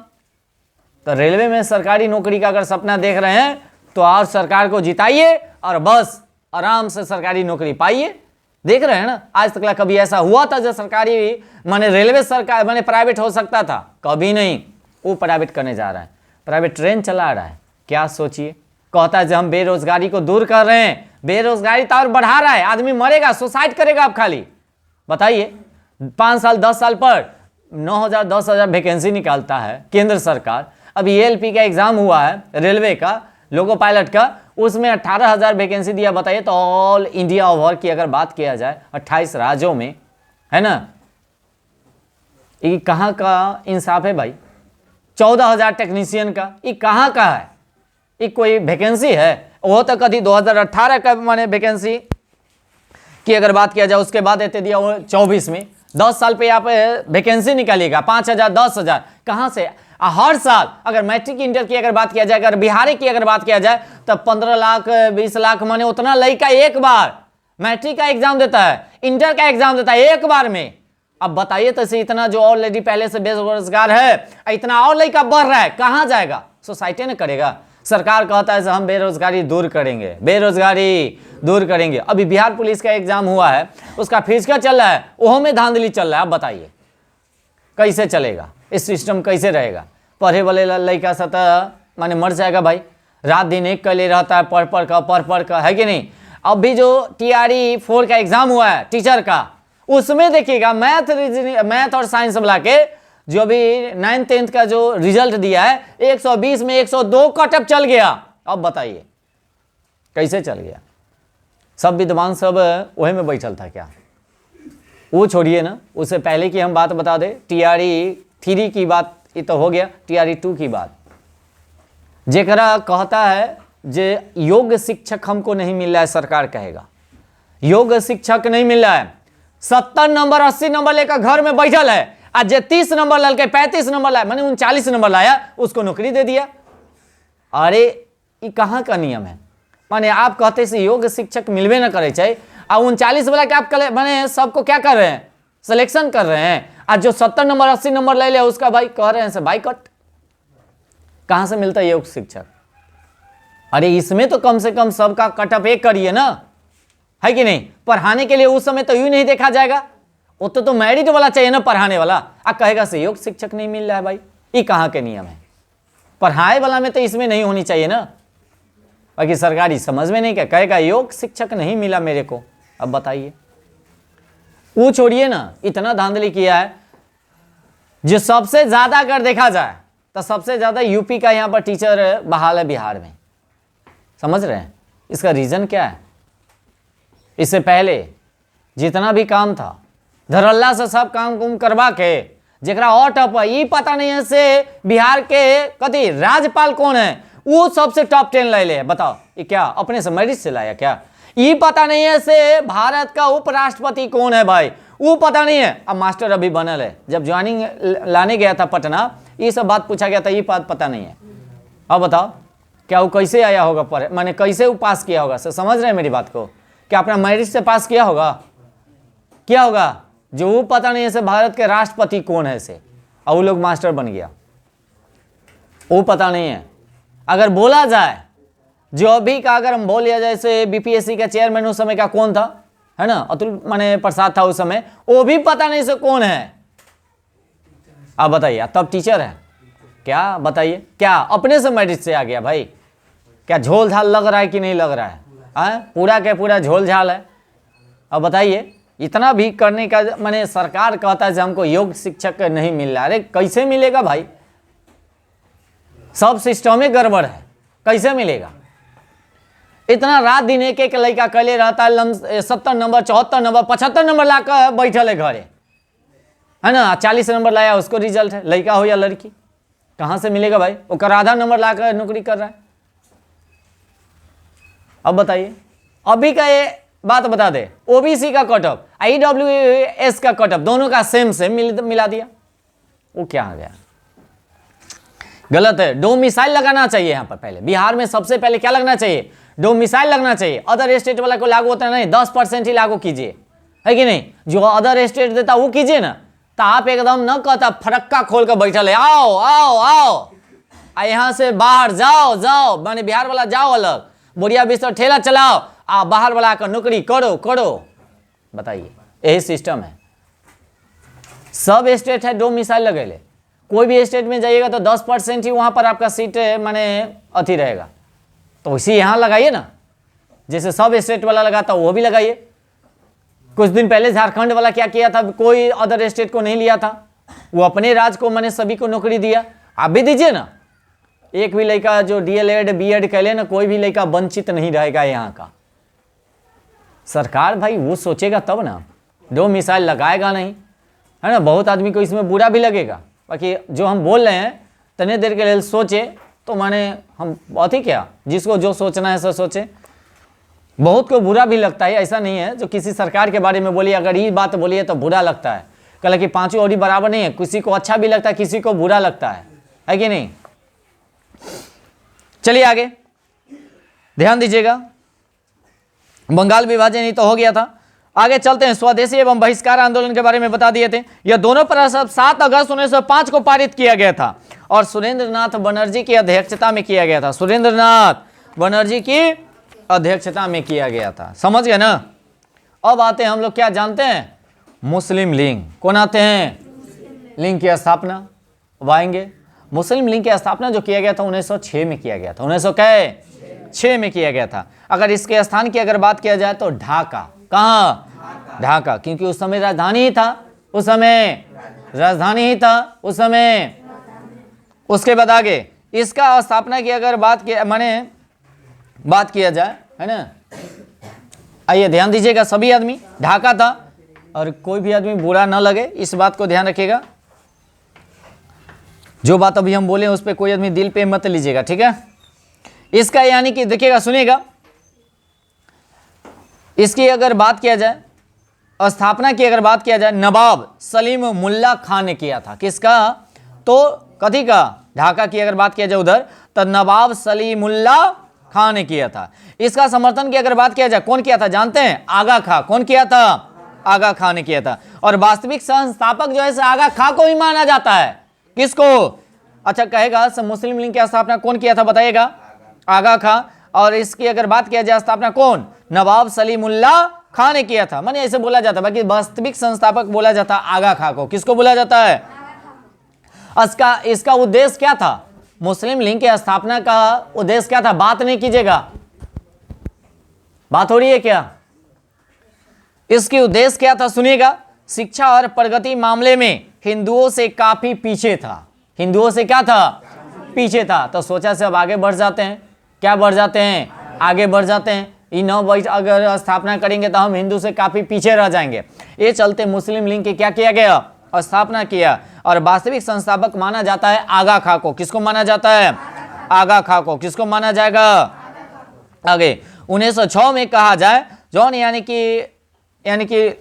तो रेलवे में सरकारी नौकरी का अगर सपना देख रहे हैं तो आप सरकार को जिताइए और बस आराम से सरकारी नौकरी पाइए। देख रहे हैं ना, आज तक कभी ऐसा हुआ था जो सरकारी माने रेलवे सरकार माने प्राइवेट हो सकता था? कभी नहीं। वो प्राइवेट करने जा रहा है, प्राइवेट ट्रेन चला रहा है। क्या सोचिए, कहता है जो हम बेरोजगारी को दूर कर रहे हैं, बेरोजगारी तो और बढ़ा रहा है, आदमी मरेगा, सुसाइड करेगा। आप खाली बताइए, 5 साल 10 साल पर 9,000 10,000 वैकेंसी निकालता है केंद्र सरकार। अभी एएलपी का एग्जाम हुआ है रेलवे का, लोको पायलट का, उसमें 18,000 वैकेंसी दिया। बताइए, तो ऑल इंडिया ओवर की अगर बात किया जाए 28 राज्यों में, है ना, ये कहाँ का इंसाफ है भाई? 14,000 टेक्नीशियन का, ये कहाँ का है? ये कोई वैकेंसी है? वो तो कभी 2018 का माने वैकेंसी की अगर बात किया जाए, उसके बाद देते दिया वो 24 में। 10 साल पे आप वैकेंसी निकालिएगा, 5,000 10,000 कहाँ से? हर साल अगर मैट्रिक इंटर की अगर बात किया जाए, अगर बिहारी की अगर बात किया जाए, तब 15 लाख 20 लाख माने उतना लड़का एक बार मैट्रिक का एग्जाम देता है, इंटर का एग्जाम देता है एक बार में। अब बताइए तो इतना जो ऑलरेडी पहले से बेरोजगार है, इतना और लड़का बढ़ रहा है, कहां जाएगा? सोसाइटी ने करेगा। सरकार कहता है हम बेरोजगारी दूर करेंगे, बेरोजगारी दूर करेंगे। अभी बिहार पुलिस का एग्जाम हुआ है, उसका फीस क्या चल रहा है? ओहो में धांधली चल रहा है। अब बताइए कैसे चलेगा? इस सिस्टम कैसे रहेगा? पढ़े वाले लड़का सतह माने मर जाएगा भाई, रात दिन एक कर ले रहता है, पढ़ का, है कि नहीं? अब भी जो TRE 4 का एग्जाम हुआ है टीचर का, उसमें देखिएगा मैथ और साइंस वाला के जो अभी 9th 10th का जो रिजल्ट दिया है, 120 में 102 कटअप चल गया। अब बताइए कैसे चल गया? सब विद्वान सब वही में बैठल था क्या? वो छोड़िए ना, उससे पहले की हम बात बता दें। TRE 3 की बात ये तो हो गया, TRE 2 की बात। जेकरा कहता है जे योग्य शिक्षक हमको नहीं मिल रहा है, सरकार कहेगा योग्य शिक्षक नहीं मिल रहा है, 70 नंबर 80 नंबर लेकर घर में बैठल है, आज जे 30 नंबर ललके 35 नंबर लाया, मैंने 39 नंबर लाया, उसको नौकरी दे दिया। अरे ये कहाँ का नियम है? माने आप कहते से योग्य शिक्षक मिलवे ना करे चाहिए, और 39 वाला के आप माने सबको क्या कर रहे हैं? सिलेक्शन कर रहे हैं। आज जो 70 नंबर 80 नंबर ले लिया उसका भाई कह रहे हैं से बाइकआउट। कहां से मिलता है योग्य शिक्षक? अरे इसमें तो कम से कम सबका कटअप एक करिए ना, है कि नहीं? पढ़ाने के लिए उस समय तो यूं नहीं देखा जाएगा, वो तो मेरिट वाला चाहिए ना पढ़ाने वाला। आप कहेगा से योग्य शिक्षक नहीं मिल रहा है भाई, ये कहाँ के नियम है? पढ़ाए वाला में तो इसमें नहीं होनी चाहिए ना। बाकी सरकारी समझ में नहीं क्या कहेगा योग्य शिक्षक नहीं मिला मेरे को। अब बताइए, वो छोड़िए ना, इतना धांधली किया है। जो सबसे ज्यादा अगर देखा जाए तो सबसे ज्यादा यूपी का यहाँ पर टीचर बहाल है बिहार में। समझ रहे हैं इसका रीजन क्या है? इससे पहले जितना भी काम था धरल्ला से सब काम कुम करवा के जरा और टॉप है, ये पता नहीं है से बिहार के कति राज्यपाल कौन है, वो सबसे टॉप 10 ले ले। बताओ ये क्या अपने से मेरिट से लाया क्या? ये पता नहीं है से भारत का उपराष्ट्रपति कौन है भाई, वो पता नहीं है। अब मास्टर अभी बनल है, जब ज्वाइनिंग लाने गया था पटना, ये सब बात पूछा गया था, ये बात पता नहीं है। अब बताओ क्या वो कैसे आया होगा पर, मैंने कैसे वो पास किया होगा? समझ रहे हैं मेरी बात को? क्या अपना मेरिट से पास किया होगा? क्या होगा जो वो पता नहीं है से भारत के राष्ट्रपति कौन है से, और वो लोग मास्टर बन गया, वो पता नहीं है। अगर बोला जाए जो अभी का, अगर हम बोल लिया जाए से BPSC का चेयरमैन उस समय का कौन था, है ना, अतुल माने प्रसाद था उस समय, वो भी पता नहीं से कौन है। अब बताइए, तब टीचर है क्या? बताइए क्या अपने से मेरिट से आ गया भाई? क्या झोल झाल लग रहा है कि नहीं लग रहा है? पूरा के पूरा झोल झाल है। अब बताइए इतना भी करने का माने सरकार कहता है हमको योग्य शिक्षक नहीं मिल रहा। अरे कैसे मिलेगा भाई? सब सिस्टम में गड़बड़ है, कैसे मिलेगा? इतना रात दिन एक एक लड़का कले रहता है, 70 नंबर 74 नंबर 75 नंबर लाकर बैठल है घरे, है ना, 40 नंबर लाया उसको रिजल्ट है, लड़का हो या लड़की। कहां से मिलेगा भाई? वो आधा नंबर लाकर नौकरी कर रहा है। अब बताइए, अभी का ये बात बता दे, OBC का कटअप IWS का कटअप दोनों का सेम मिला दिया। वो क्या आ गया? गलत है। डोमिसाइल लगाना चाहिए यहाँ पर पहले। बिहार में सबसे पहले क्या लगना चाहिए? डोमिसाइल लगना चाहिए। अदर स्टेट वाला को लागू होता है नहीं, 10% ही लागू कीजिए, है कि नहीं? जो अदर स्टेट देता वो कीजिए ना। तो आप एकदम न कहता फटक्का खोल कर बैठल है, आओ आओ आओ, यहाँ से बाहर जाओ जाओ, माने बिहार वाला जाओ अलग, बोरिया बिस्तर ठेला चलाओ, बाहर वाला आकर नौकरी करो करो। बताइए, यही सिस्टम है। सब स्टेट है डोमिसाइल लगेले। कोई भी स्टेट में जाइएगा तो 10% ही वहां पर आपका सीट माने अति रहेगा। तो इसी यहाँ लगाइए ना, जैसे सब स्टेट वाला लगाता वो भी लगाइए। कुछ दिन पहले झारखंड वाला क्या किया था, कोई अदर स्टेट को नहीं लिया था, वो अपने राज्य को मैंने सभी को नौकरी दिया। आप भी दीजिए ना। एक भी लड़का जो DLED B.Ed कैले ना, कोई भी लड़का वंचित नहीं रहेगा यहाँ का। सरकार भाई वो सोचेगा तब ना, डोमिसाइल लगाएगा नहीं, है ना। बहुत आदमी को इसमें बुरा भी लगेगा, बाकी जो हम बोल रहे हैं तने देर के लिए सोचे तो माने हम बहुत ही क्या, जिसको जो सोचना है सो सोचे। बहुत को बुरा भी लगता है, ऐसा नहीं है जो किसी सरकार के बारे में बोलिए, अगर ये बात बोलिए तो बुरा लगता है। कल कि पांचों और ही बराबर नहीं है, किसी को अच्छा भी लगता है, किसी को बुरा लगता है कि नहीं। चलिए आगे ध्यान दीजिएगा। बंगाल विभाजन ही तो हो गया था। आगे चलते हैं, स्वदेशी एवं बहिष्कार आंदोलन के बारे में बता दिए थे। यह दोनों प्रस्ताव 7 अगस्त 1905 को पारित किया गया था और सुरेंद्र नाथ बनर्जी की अध्यक्षता में किया गया था। सुरेंद्र नाथ बनर्जी की अध्यक्षता में किया गया था। समझ गए ना। अब आते हैं हम लोग, क्या जानते हैं, मुस्लिम लीग। कौन आते हैं, लीग की स्थापना आएंगे। मुस्लिम लीग की स्थापना जो किया गया था 1906 में किया गया था। 1906 में किया गया था। अगर इसके स्थान की अगर बात किया जाए तो ढाका। कहाँ, ढाका, क्योंकि उस समय राजधानी ही था, उस समय राजधानी ही था उस समय। उसके बाद आगे इसका स्थापना की अगर बात किया जाए, है ना, आइए ध्यान दीजिएगा सभी आदमी, ढाका था। और कोई भी आदमी बुरा ना लगे, इस बात को ध्यान रखिएगा। जो बात अभी हम बोले उस पर कोई आदमी दिल पे मत लीजिएगा, ठीक है। इसका यानी कि देखिएगा, सुनिएगा, इसकी अगर बात किया जाए, स्थापना की अगर बात किया जाए, नवाब सलीम मुल्ला खान ने किया था। किसका, तो कथी का, ढाका की अगर बात किया जाए उधर, तो नवाब सलीमुल्ला खान ने किया था। इसका समर्थन की अगर बात किया जाए, कौन किया था जानते हैं, आगा खां। कौन किया था, आगा खां ने किया था। और वास्तविक संस्थापक जो है आगा खां को ही माना जाता है। किसको, अच्छा कहेगा मुस्लिम लीग की स्थापना कौन किया था, बताइएगा, आगा खां। और इसकी अगर बात किया जाए स्थापना कौन, नवाब सलीमुल्ला खां ने किया था। माने ऐसे बोला जाता है, बाकी वास्तविक संस्थापक बोला जाता है आगा खां को। किसको बोला जाता है, इसका उद्देश्य क्या था, मुस्लिम लीग की स्थापना का उद्देश्य क्या था, बात नहीं कीजिएगा, बात हो रही है क्या, इसकी उद्देश्य क्या था, सुनिएगा। शिक्षा और प्रगति मामले में हिंदुओं से काफी पीछे था। हिंदुओं से क्या था, पीछे था। तो सोचा से अब आगे बढ़ जाते हैं, क्या बढ़ जाते हैं, आगे बढ़ जाते हैं। इन अगर स्थापना करेंगे तो हम हिंदू से काफी पीछे रह जाएंगे। ये चलते मुस्लिम लीग की क्या किया गया, स्थापना किया। और वास्तविक संस्थापक माना जाता है आगा खां को। किसको माना जाता है, आगा खां को। किसको माना जाएगा, आगे 1906 में कहा जाए, जॉन यानी कि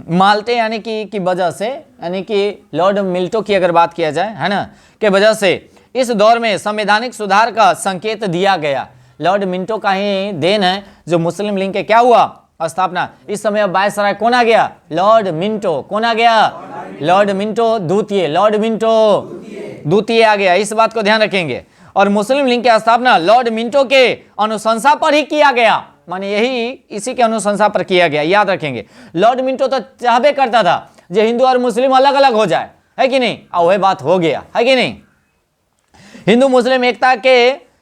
माल्टे यानी कि की वजह से, यानी कि लॉर्ड मिल्टो की अगर बात किया जाए, है ना, के वजह से इस दौर में संवैधानिक सुधार का संकेत दिया गया। लॉर्ड मिंटो का ही देन है जो मुस्लिम लीग के क्या हुआ, स्थापना। इस समय अब वायसराय कौन आ गया, लॉर्ड मिंटो। कौन आ गया, लॉर्ड मिंटो द्वितीय। लॉर्ड मिंटो द्वितीय आ गया, इस बात को ध्यान रखेंगे। और मुस्लिम लीग की स्थापना लॉर्ड मिंटो के अनुशंसा पर ही किया गया, माने यही इसी के अनुशंसा पर किया गया, याद रखेंगे। लॉर्ड मिंटो तो चाहबे करता था जो हिंदू और मुस्लिम अलग अलग हो जाए, है कि नहीं, और वह बात हो गया, है कि नहीं। हिंदू मुस्लिम एकता के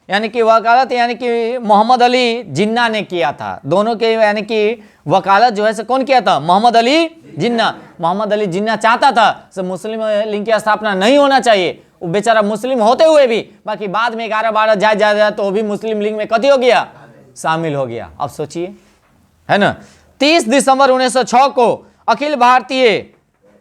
यानी कि वकालत यानी कि मोहम्मद अली जिन्ना ने किया था। दोनों के यानी कि वकालत जो है से कौन किया था, मोहम्मद अली जिन्ना। मोहम्मद अली जिन्ना चाहता था से मुस्लिम लीग की स्थापना नहीं होना चाहिए, वो बेचारा मुस्लिम होते हुए भी, बाकी बाद में 11-12 जाए तो वो भी मुस्लिम लीग में कथी हो गया, शामिल हो गया। अब सोचिए, है ना। 30 दिसंबर 1906 को अखिल भारतीय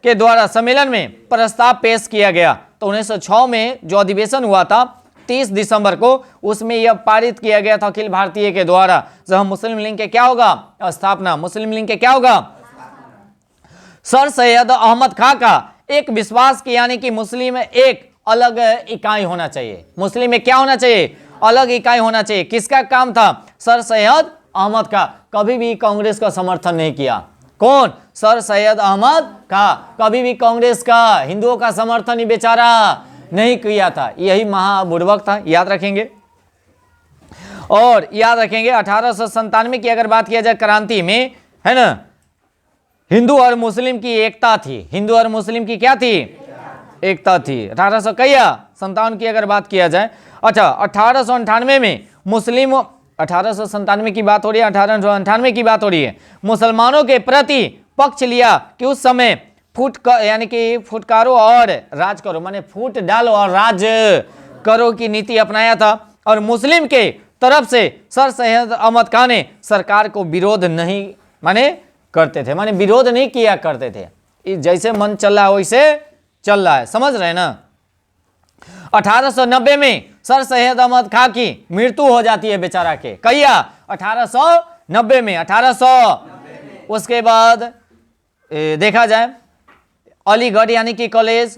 के द्वारा सम्मेलन में प्रस्ताव पेश किया गया। तो 1906 में जो अधिवेशन हुआ था 30 दिसंबर को, उसमें यह पारित किया गया था अखिल भारतीय के द्वारा, जहां मुस्लिम लीग के क्या होगा, स्थापना। मुस्लिम लीग के क्या होगा, सर सैयद अहमद खां का एक विश्वास की, यानी कि मुस्लिम एक अलग इकाई होना चाहिए। मुस्लिम में क्या होना चाहिए, अलग इकाई होना चाहिए। किसका काम था, सर सैयद अहमद का। कभी भी कांग्रेस का समर्थन नहीं किया। कौन, सर सैयद अहमद खां, कभी भी कांग्रेस का, हिंदुओं का समर्थन ही बेचारा नहीं किया था। यही महाबुड़बक था, याद रखेंगे। और याद रखेंगे 1897 की अगर बात किया जाए क्रांति में, है ना, हिंदू और मुस्लिम की एकता थी। हिंदू और मुस्लिम की क्या थी, एकता थी। 1857 की अगर बात किया जाए, अच्छा 1898 में मुस्लिम, 1897 की बात हो रही है, 1898 की बात हो रही है, मुसलमानों के प्रति पक्ष लिया कि उस समय यानी कि फुटकारो और राज करो, माने फूट डालो और राज करो की नीति अपनाया था। और मुस्लिम के तरफ से सर सैयद अहमद खां ने सरकार को विरोध नहीं माने करते थे, माने विरोध नहीं किया करते थे। जैसे मन चल रहा है वैसे चल रहा है, समझ रहे हैं ना। 1890 में सर सैयद अहमद खां की मृत्यु हो जाती है बेचारा के, कहिया 1890 में, 1800। उसके बाद देखा जाए अलीगढ़ यानी कि कॉलेज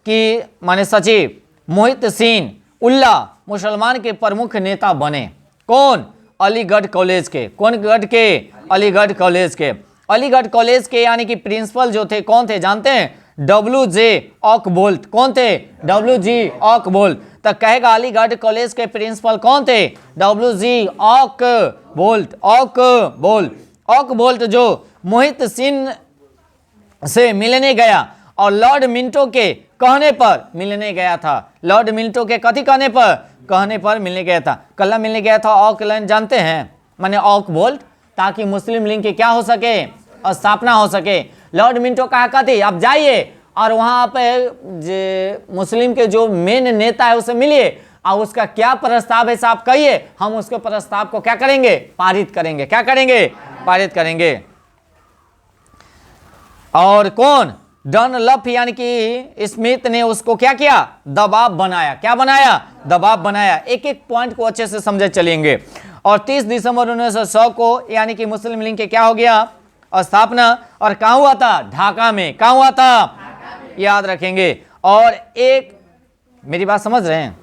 की माने सचिव मोहित सिंह उल्ला मुसलमान के प्रमुख नेता बने। कौन, अलीगढ़ कॉलेज के। कौन गढ़ के? अलीगढ़ कॉलेज के। अलीगढ़ कॉलेज के यानी कि प्रिंसिपल जो थे कौन थे जानते हैं? WJ ऑकबोल्ट। कौन थे? WG ऑकबोल्ट। तो कहेगा अलीगढ़ कॉलेज के प्रिंसिपल कौन थे? WG ऑकबोल्ट। ऑकबोल्ट। ऑकबोल्ट जो मोहित सिंह से मिलने गया और लॉर्ड मिंटो के कहने पर मिलने गया था। लॉर्ड मिंटो के कथी कहने पर? कहने पर मिलने गया था। कल्ला मिलने गया था ऑकलैंड जानते हैं, माने ऑकबोल्ट, ताकि मुस्लिम लीग की क्या हो सके? स्थापना हो सके। लॉर्ड मिंटो कहा कथी? आप जाइए और वहां पे मुस्लिम के जो मेन नेता है उसे मिलिए और उसका क्या प्रस्ताव है साहब कहिए, हम उसके प्रस्ताव को क्या करेंगे? पारित करेंगे। क्या करेंगे? पारित करेंगे। और कौन? डनलप यानी कि स्मिथ ने उसको क्या किया? दबाव बनाया। क्या बनाया? दबाव बनाया। एक एक पॉइंट को अच्छे से समझे चलेंगे। और 30 दिसंबर 1900 को यानी कि मुस्लिम लीग के क्या हो गया? स्थापना। और कहाँ हुआ था? ढाका में। कहाँ हुआ था? याद रखेंगे। और एक, मेरी बात समझ रहे हैं?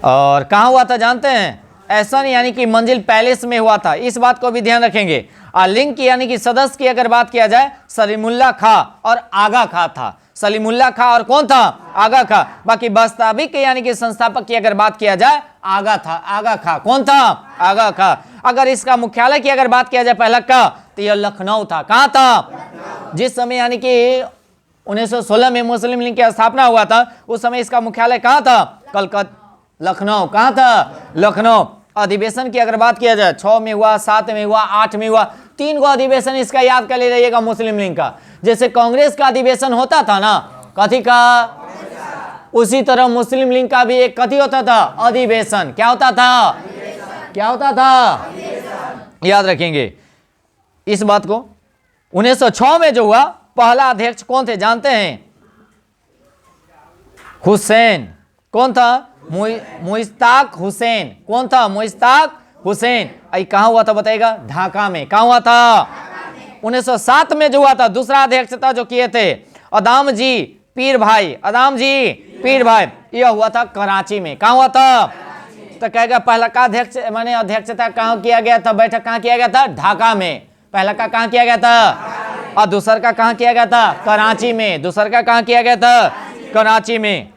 और कहाँ हुआ था जानते हैं? एसन यानी कि मंजिल पैलेस में हुआ था। इस बात को भी ध्यान रखेंगे। और लिंग की यानी कि सदस्य की अगर बात किया जाए, सलीमुल्लाह खां और आगा खां था। सलीमुल्लाह खां और कौन था? आगा खां। बाकी वास्तविक यानी कि संस्थापक की अगर बात किया जाए, आगा था, आगा खां। कौन था? आगा खां। अगर इसका मुख्यालय की अगर बात किया जाए पहला का, तो यह लखनऊ था। कहाँ था? जिस समय यानी कि 1916 में मुस्लिम लीग की स्थापना हुआ था, उस समय इसका मुख्यालय कहाँ था? कलकत्ता, लखनऊ। कहाँ था? लखनऊ। अधिवेशन की अगर बात किया जाए, 6 में हुआ, 7 में हुआ, 8 में हुआ, 3 गो अधिवेशन इसका याद कर ले रहिएगा मुस्लिम लीग का। जैसे कांग्रेस का अधिवेशन होता था ना, कथी का? उसी तरह मुस्लिम लीग का भी एक कथी होता था? अधिवेशन। क्या होता था? क्या होता था? याद रखेंगे इस बात को। 1906 में जो हुआ, पहला अध्यक्ष कौन थे जानते हैं? हुसैन। कौन था? मुश्ताक हुसैन। कौन था? मुश्ताक हुसैन। आई कहाँ हुआ था बताएगा? ढाका में। कहाँ हुआ था? 1907 में जो हुआ था, दूसरा अध्यक्षता जो किए थे अदाम जी पीर भाई। अदाम जी पीर भाई, यह हुआ था कराची में। कहाँ हुआ था? तो कहेगा पहला का अध्यक्ष माने अध्यक्षता कहाँ किया गया था? बैठक कहाँ किया गया था? ढाका में। पहला का कहाँ किया गया था? और दूसरा का कहाँ किया गया था? कराची में। दूसरा का कहाँ किया गया था? कराची में।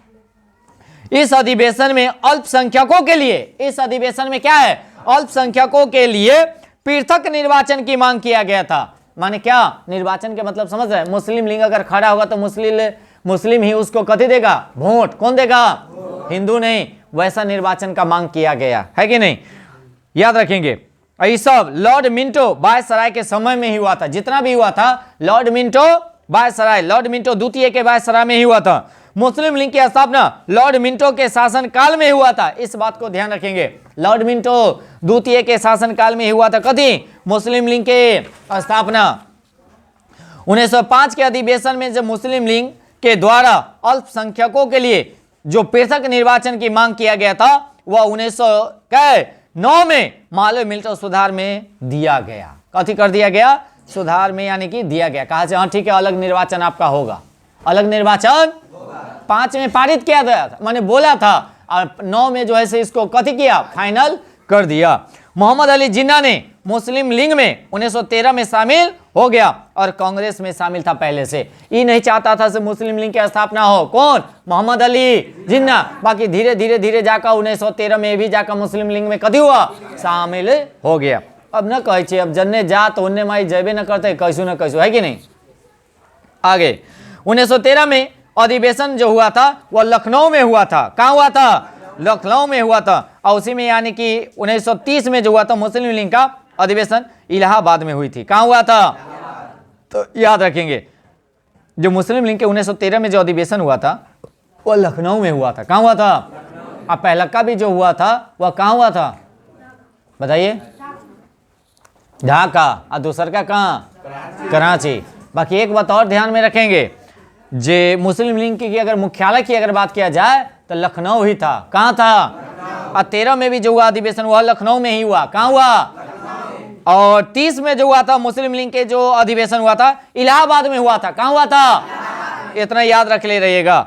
इस अधिवेशन में अल्पसंख्यकों के लिए, इस अधिवेशन में क्या है? अल्पसंख्यकों के लिए पृथक निर्वाचन की मांग किया गया था। माने क्या? निर्वाचन के मतलब समझ रहे हैं? मुस्लिम लीग अगर खड़ा होगा तो मुस्लिम ही उसको कथी देगा? वोट। कौन देगा? हिंदू नहीं। वैसा निर्वाचन का मांग किया गया है कि नहीं? याद रखेंगे। ये सब लॉर्ड मिंटो वायसराय के समय में ही हुआ था। जितना भी हुआ था Lord Minto viceroy, Lord Minto द्वितीय के वायसराय में ही हुआ था। मुस्लिम लीग की स्थापना लॉर्ड मिंटो के शासन काल में हुआ था। इस बात को ध्यान रखेंगे। लॉर्ड मिंटो द्वितीय के शासन काल में ही हुआ था। कभी मुस्लिम लीग के स्थापना 1905 के अधिवेशन में जब मुस्लिम लीग के द्वारा अल्पसंख्यकों के लिए जो पृथक निर्वाचन की मांग किया गया था, वह 1909 में मालवीय मिल्टन सुधार में दिया गया। कथी कर दिया गया? सुधार में यानी कि दिया गया। कहा हाँ ठीक है, अलग निर्वाचन आपका होगा। अलग निर्वाचन 5 में पारित किया गया था, मैंने बोला था, और 9 में जो है से इसको कथी किया? फाइनल कर दिया। मोहम्मद अली जिन्ना ने मुस्लिम लीग में 1913 में शामिल हो गया और कांग्रेस में शामिल था पहले से। ये नहीं चाहता था से मुस्लिम लीग की स्थापना हो। कौन? मोहम्मद अली जिन्ना। बाकी धीरे धीरे धीरे जाकर 1913 में भी जाकर मुस्लिम लीग में कथी हुआ? शामिल हो गया। अब न कहे अब जन्ने जा तो उन्ने माई जेबे न करते, कैसू न कैसू, है कि नहीं? आगे 1913 में अधिवेशन जो हुआ था वह लखनऊ में हुआ था। कहाँ हुआ था? लखनऊ में हुआ था। और उसी में यानी कि 1930 में जो हुआ था मुस्लिम लीग का अधिवेशन इलाहाबाद में हुई थी। कहाँ हुआ था? तो याद रखेंगे जो मुस्लिम लीग के 1913 में जो अधिवेशन हुआ था वह लखनऊ में हुआ था। कहाँ हुआ था? अब पहला का भी जो हुआ था वह कहाँ हुआ था बताइए? ढाका। और दूसरा का कहाँ? कराची। बाकी एक बात और ध्यान में रखेंगे, जे मुस्लिम लीग की अगर मुख्यालय की अगर बात किया जाए तो लखनऊ ही था। कहाँ था? और 13 में भी जो हुआ अधिवेशन वह लखनऊ में ही हुआ। कहाँ हुआ? और 30 में जो हुआ था मुस्लिम लीग के जो अधिवेशन हुआ था इलाहाबाद में हुआ था। कहाँ हुआ था? इतना याद रख ले रहिएगा,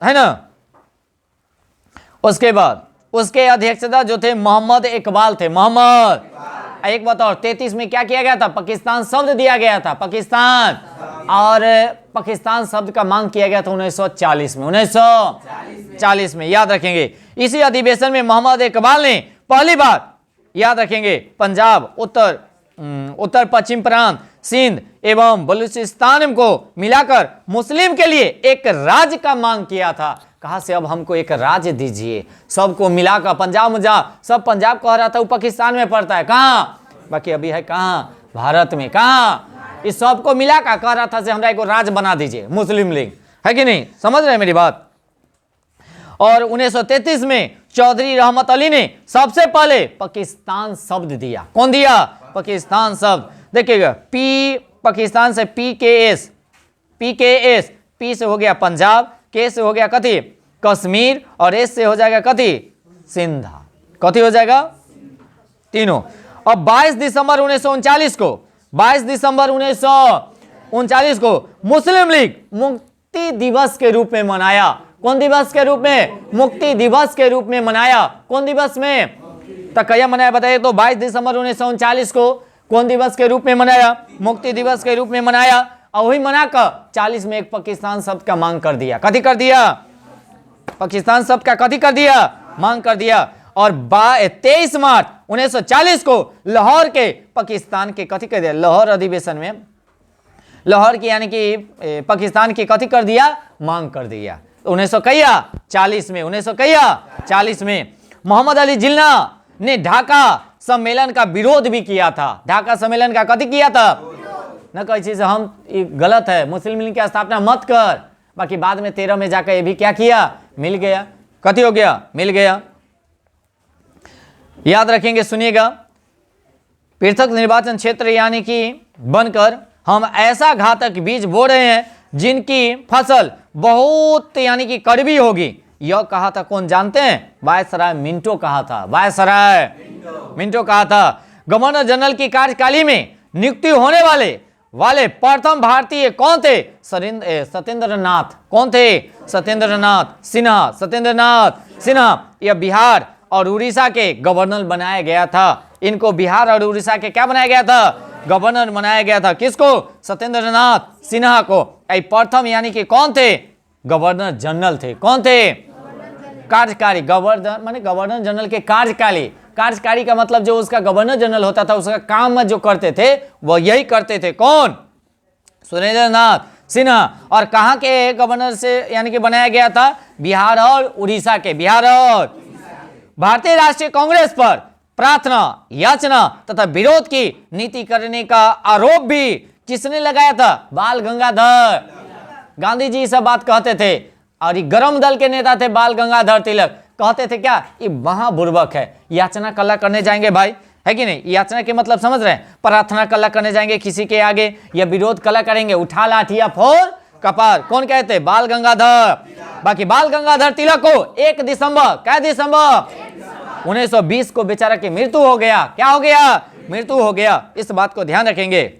है ना? उसके बाद उसके अध्यक्षता जो थे मोहम्मद इकबाल थे। मोहम्मद, एक बताओ 33 में क्या किया गया था? पाकिस्तान शब्द दिया गया था, पाकिस्तान। और पाकिस्तान शब्द का मांग किया गया था 1940 में, 1940 में, याद रखेंगे। इसी अधिवेशन में मोहम्मद इकबाल ने पहली बार, याद रखेंगे, पंजाब, उत्तर पश्चिम प्रांत, सिंध एवं बलूचिस्तान को मिलाकर मुस्लिम के लिए एक राज्य का मांग किया था। कहा से अब हमको एक राज्य दीजिए, सबको मिलाकर, पंजाब सब पंजाब कह रहा था, वो पाकिस्तान में पड़ता है, कहाँ? बाकी अभी है कहाँ? भारत में। कहाँ? इस सबको मिलाकर कह रहा था से हमरा एक राज्य बना दीजिए, मुस्लिम लीग, है कि नहीं? समझ रहे हैं मेरी बात? और 1933 में चौधरी रहमत अली ने सबसे पहले पाकिस्तान शब्द दिया। कौन दिया? पाकिस्तान शब्द। देखिएगा, पी, पाकिस्तान से PKS, पी से हो गया पंजाब, के से हो गया कथी? कश्मीर, और एस से हो जाएगा कथी? सिंधा। कथी हो जाएगा? तीनों। अब 22 दिसंबर 1939 को, 22 दिसंबर 1939 को मुस्लिम लीग मुक्ति दिवस के रूप में मनाया। कौन दिवस के रूप में? मुक्ति दिवस के रूप में मनाया। कौन दिवस में? तो क्या मनाया बताइए तो? 22 दिसंबर 1939 को कौन दिवस के रूप में मनाया? मुक्ति दिवस के रूप में मनाया। और वही मनाकर 40 में एक पाकिस्तान शब्द का मांग कर दिया। कथी कर दिया? पाकिस्तान शब्द का कथी कर दिया? मांग कर दिया। और 23 मार्च 1940 को लाहौर के पाकिस्तान के कथी कर दिया? लाहौर अधिवेशन में, लाहौर की यानी कि पाकिस्तान की कथी कर दिया? मांग कर दिया। 1940 में मोहम्मद अली जिन्ना ने ढाका सम्मेलन का विरोध भी किया था। ढाका सम्मेलन का कथी किया था? न कोई चीज हम गलत है, मुस्लिम लीग की स्थापना मत कर। बाकी बाद में 13 में जाकर ये भी क्या किया? मिल गया। कथी हो गया? मिल गया। याद रखेंगे, सुनिएगा, पृथक निर्वाचन क्षेत्र यानी कि बनकर हम ऐसा घातक बीज बो रहे हैं जिनकी फसल बहुत यानी कि कड़वी होगी। यह कहा था कौन जानते हैं? वायसराय मिंटो कहा था। वायसराय मिंटो कहा था। गवर्नर जनरल की कार्यकाल में नियुक्ति होने वाले प्रथम भारतीय कौन थे? सत्येंद्र नाथ। कौन थे? सत्येंद्र नाथ सिन्हा। सत्येंद्रनाथ सिन्हा। यह बिहार और उड़ीसा के गवर्नर बनाया गया था। इनको बिहार और उड़ीसा के क्या बनाया गया था? गवर्नर बनाया गया था। किसको? सत्येंद्रनाथ सिन्हा को। प्रथम यानी कि कौन थे? गवर्नर जनरल थे। कौन थे? कार्यकारी। गवर्नर माने गवर्नर जनरल के कार्यकारी। कार्यकारी का मतलब जो उसका गवर्नर जनरल होता था, उसका काम जो करते थे वो यही करते थे। कौन? सुरेंद्रनाथ सिन्हा। और कहाँ के गवर्नर से यानी कि बनाया गया था? बिहार और उड़ीसा के। बिहार और भारतीय राष्ट्रीय कांग्रेस पर प्रार्थना, याचना तथा विरोध की नीति करने का आरोप भी किसने लगाया था? बाल गंगाधर। गांधी जी सब बात कहते थे। और ये गरम दल के नेता थे बाल गंगाधर तिलक। कहते थे क्या? ये महाबुर्बक है, याचना कला करने जाएंगे भाई, है कि नहीं? याचना के मतलब समझ रहे हैं? प्रार्थना कला करने जाएंगे किसी के आगे, या विरोध कला करेंगे, उठा लाठिया फोड़ कपार। कौन कहते? बाल गंगाधर। बाकी बाल गंगाधर तिलक को 1 दिसंबर, क्या दिसंबर 1920 को बेचारा की मृत्यु हो गया। क्या हो गया? मृत्यु हो गया। इस बात को ध्यान रखेंगे।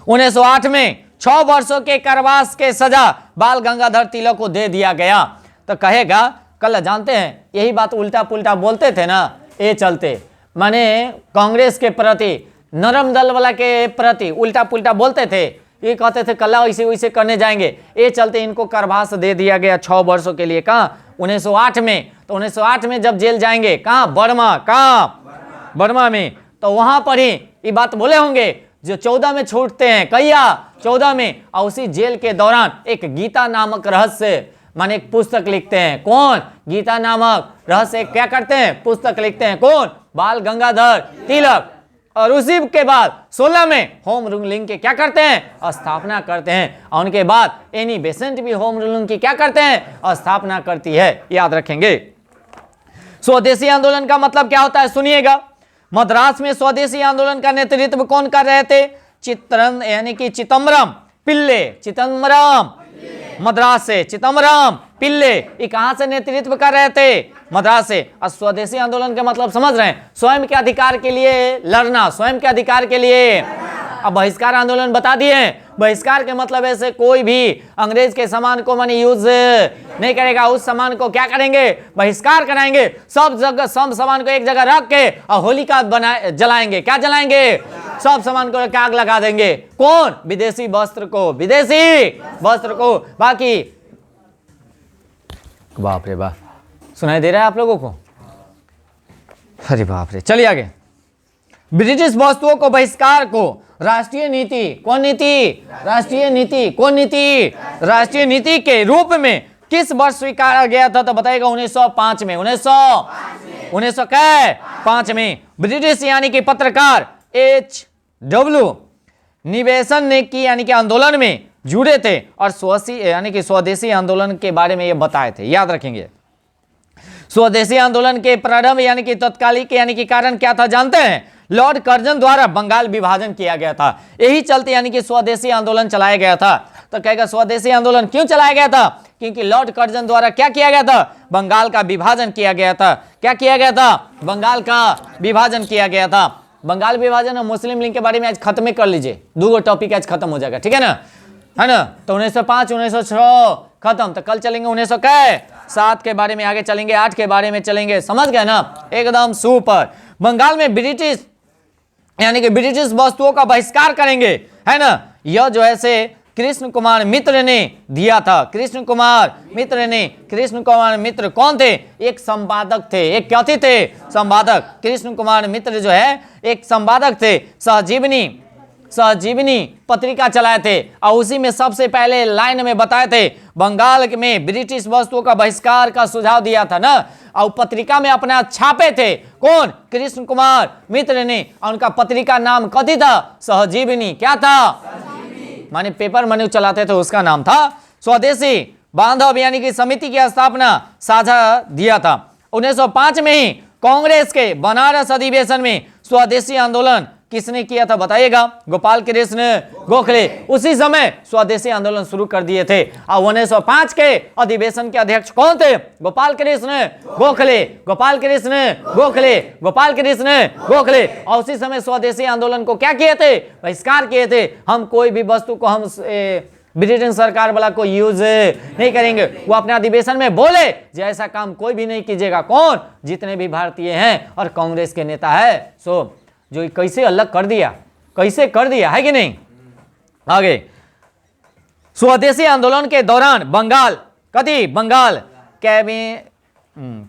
1908 में 6 वर्षों के कारावास के सजा बाल गंगाधर तिलक को दे दिया गया। तो कहेगा कल जानते हैं यही बात उल्टा पुल्टा बोलते थे ना, ये चलते माने कांग्रेस के प्रति, नरम दल वाला के प्रति उल्टा पुल्टा बोलते थे। ये कहते थे कल ऐसे वैसे करने जाएंगे, ये चलते इनको कारावास दे दिया गया 6 वर्षों के लिए। कहाँ? 1908 में। तो 1908 में जब जेल जाएंगे, कहाँ? बर्मा। कहाँ? बर्मा में। तो वहां पर ही ये बात बोले होंगे जो 14 में छूटते हैं। कहिया? 14 में। और उसी जेल के दौरान एक गीता नामक रहस्य माने एक पुस्तक लिखते हैं। कौन? गीता नामक रहस्य क्या करते हैं? पुस्तक लिखते हैं। कौन? बाल गंगाधर तिलक। और उसी के बाद 16 में होम रूलिंग के क्या करते हैं? स्थापना करते हैं। और उनके बाद एनी बेसेंट भी होम रूलिंग की क्या करते हैं? स्थापना करती है। याद रखेंगे। स्वदेशी आंदोलन का मतलब क्या होता है? सुनिएगा। मद्रास में स्वदेशी आंदोलन का नेतृत्व कौन कर रहे थे? चित्रन यानी कि चिदम्बरम पिल्ले। चिदम्बरम मद्रास से। चिदम्बरम पिल्ले ये कहां से नेतृत्व कर रहे थे? मद्रास से। और स्वदेशी आंदोलन का मतलब समझ रहे हैं? स्वयं के अधिकार के लिए लड़ना, स्वयं के अधिकार के लिए। अब बहिष्कार आंदोलन बता दिए, बहिष्कार के मतलब ऐसे कोई भी अंग्रेज के सामान को माने यूज नहीं करेगा, उस सामान को क्या करेंगे, बहिष्कार कराएंगे। सब जगह सब सामान को एक जगह रख के और होलिका जलाएंगे। क्या जलाएंगे, सब सामान को आग लगा देंगे। कौन, विदेशी वस्त्र को, विदेशी वस्त्र को। बाकी बाप रे बाप, सुनाई दे रहा है आप लोगों को, अरे बाप रे। चलिए आगे, ब्रिटिश वस्तुओं को बहिष्कार को राष्ट्रीय नीति, कौन नीति, राष्ट्रीय नीति, कौन नीति, राष्ट्रीय नीति के रूप में किस वर्ष स्वीकारा गया था, तो बताएगा 1905 में। 1905 में ब्रिटिश यानी कि पत्रकार HW निवेशन ने की यानी कि आंदोलन में जुड़े थे और स्वदेशी आंदोलन के बारे में ये बताए थे, याद रखेंगे। स्वदेशी आंदोलन के प्रारंभ यानी कि तत्कालिक यानी कि कारण क्या था जानते हैं, लॉर्ड कर्जन द्वारा बंगाल विभाजन किया गया था। यही चलते यानी कि स्वदेशी आंदोलन चलाया गया था। तो कहेगा स्वदेशी आंदोलन क्यों चलाया गया था, क्योंकि लॉर्ड कर्जन द्वारा क्या किया गया था, बंगाल का विभाजन किया गया था। क्या किया गया था, बंगाल का विभाजन किया गया था। बंगाल विभाजन और मुस्लिम लीग के बारे में आज खत्म कर लीजिए, 2 टॉपिक आज खत्म हो जाएगा, ठीक है ना, है ना। तो 1905 1906 खत्म। तो कल चलेंगे 1907 के बारे में, आगे चलेंगे 8 के बारे में चलेंगे, समझ गए ना, एकदम सुपर। बंगाल में ब्रिटिश यानी कि ब्रिटिश वस्तुओं का बहिष्कार करेंगे, है ना। यह जो है से कृष्ण कुमार मित्र ने दिया था। कृष्ण कुमार मित्र कौन थे, एक संपादक थे। एक क्या थे, संपादक। कृष्ण कुमार मित्र जो है एक संपादक थे। सहजीवनी पत्रिका चलाए थे और उसी में सबसे पहले लाइन में बताए थे बंगाल में ब्रिटिश वस्तुओं का बहिष्कार का सुझाव दिया था ना, और पत्रिका में अपना छापे थे कौन, कृष्ण कुमार मित्र ने। और उनका पत्रिका नाम कथी था, सहजीवनी। क्या था, माने पेपर मनु चलाते थे, उसका नाम था स्वदेशी बांधव यानी कि समिति की स्थापना साझा दिया था। 1905 में ही कांग्रेस के बनारस अधिवेशन में स्वदेशी आंदोलन किसने किया था बताइएगा, गोपाल कृष्ण गोखले। उसी समय स्वदेशी आंदोलन शुरू कर दिए थे। और 1905 के अधिवेशन के अध्यक्ष कौन थे, गोपाल कृष्ण गोखले। और उसी समय स्वदेशी आंदोलन को क्या किए थे, बहिष्कार किए थे। हम कोई भी वस्तु को हम ब्रिटेन सरकार वाला को यूज नहीं करेंगे। वो अपने अधिवेशन में बोले जो ऐसा काम कोई भी नहीं कीजिएगा। कौन, जितने भी भारतीय हैं और कांग्रेस के नेता है। सो जो कैसे अलग कर दिया, है कि नहीं। आगे, स्वदेशी आंदोलन के दौरान बंगाल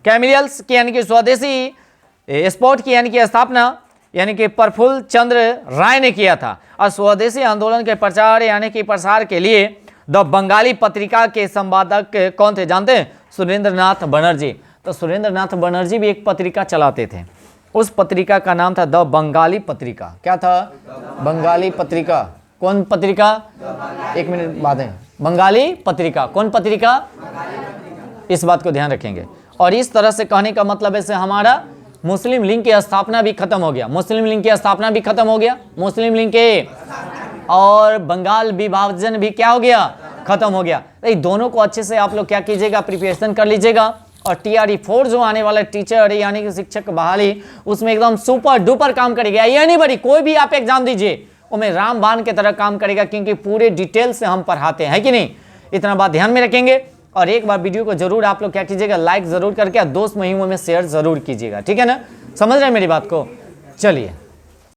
कैमिलियल्स की यानी कि स्वदेशी स्पोर्ट की यानी कि स्थापना यानी कि प्रफुल्ल चंद्र राय ने किया था। और स्वदेशी आंदोलन के प्रचार यानी कि प्रसार के लिए द बंगाली पत्रिका के संपादक कौन थे जानते हैं, सुरेंद्र नाथ बनर्जी। तो सुरेंद्र नाथ बनर्जी भी एक पत्रिका चलाते थे, उस पत्रिका का नाम था द बंगाली पत्रिका। क्या था, बंगाली पत्रिका। कौन पत्रिका, एक मिनट बाद है, बंगाली पत्रिका। कौन पत्रिका, इस बात को ध्यान रखेंगे। और इस तरह से कहने का मतलब है से हमारा मुस्लिम लीग की स्थापना भी खत्म हो गया, मुस्लिम लीग के और बंगाल विभाजन भी क्या हो गया, खत्म हो गया। तो दोनों को अच्छे से आप लोग क्या कीजिएगा, प्रिपरेशन कर लीजिएगा। और TRE4 जो आने वाला टीचर यानी कि शिक्षक बहाली, उसमें एकदम सुपर डुपर काम करेगा। ये नहीं बड़ी, कोई भी आप एग्जाम दीजिए उसमें रामबाण की तरह काम करेगा, क्योंकि पूरे डिटेल से हम पढ़ाते हैं, कि नहीं। इतना बात ध्यान में रखेंगे। और एक बार वीडियो को जरूर आप लोग क्या कीजिएगा, लाइक जरूर करके दोस्त महिमों में शेयर जरूर कीजिएगा, ठीक है ना। समझ रहे हैं मेरी बात को। चलिए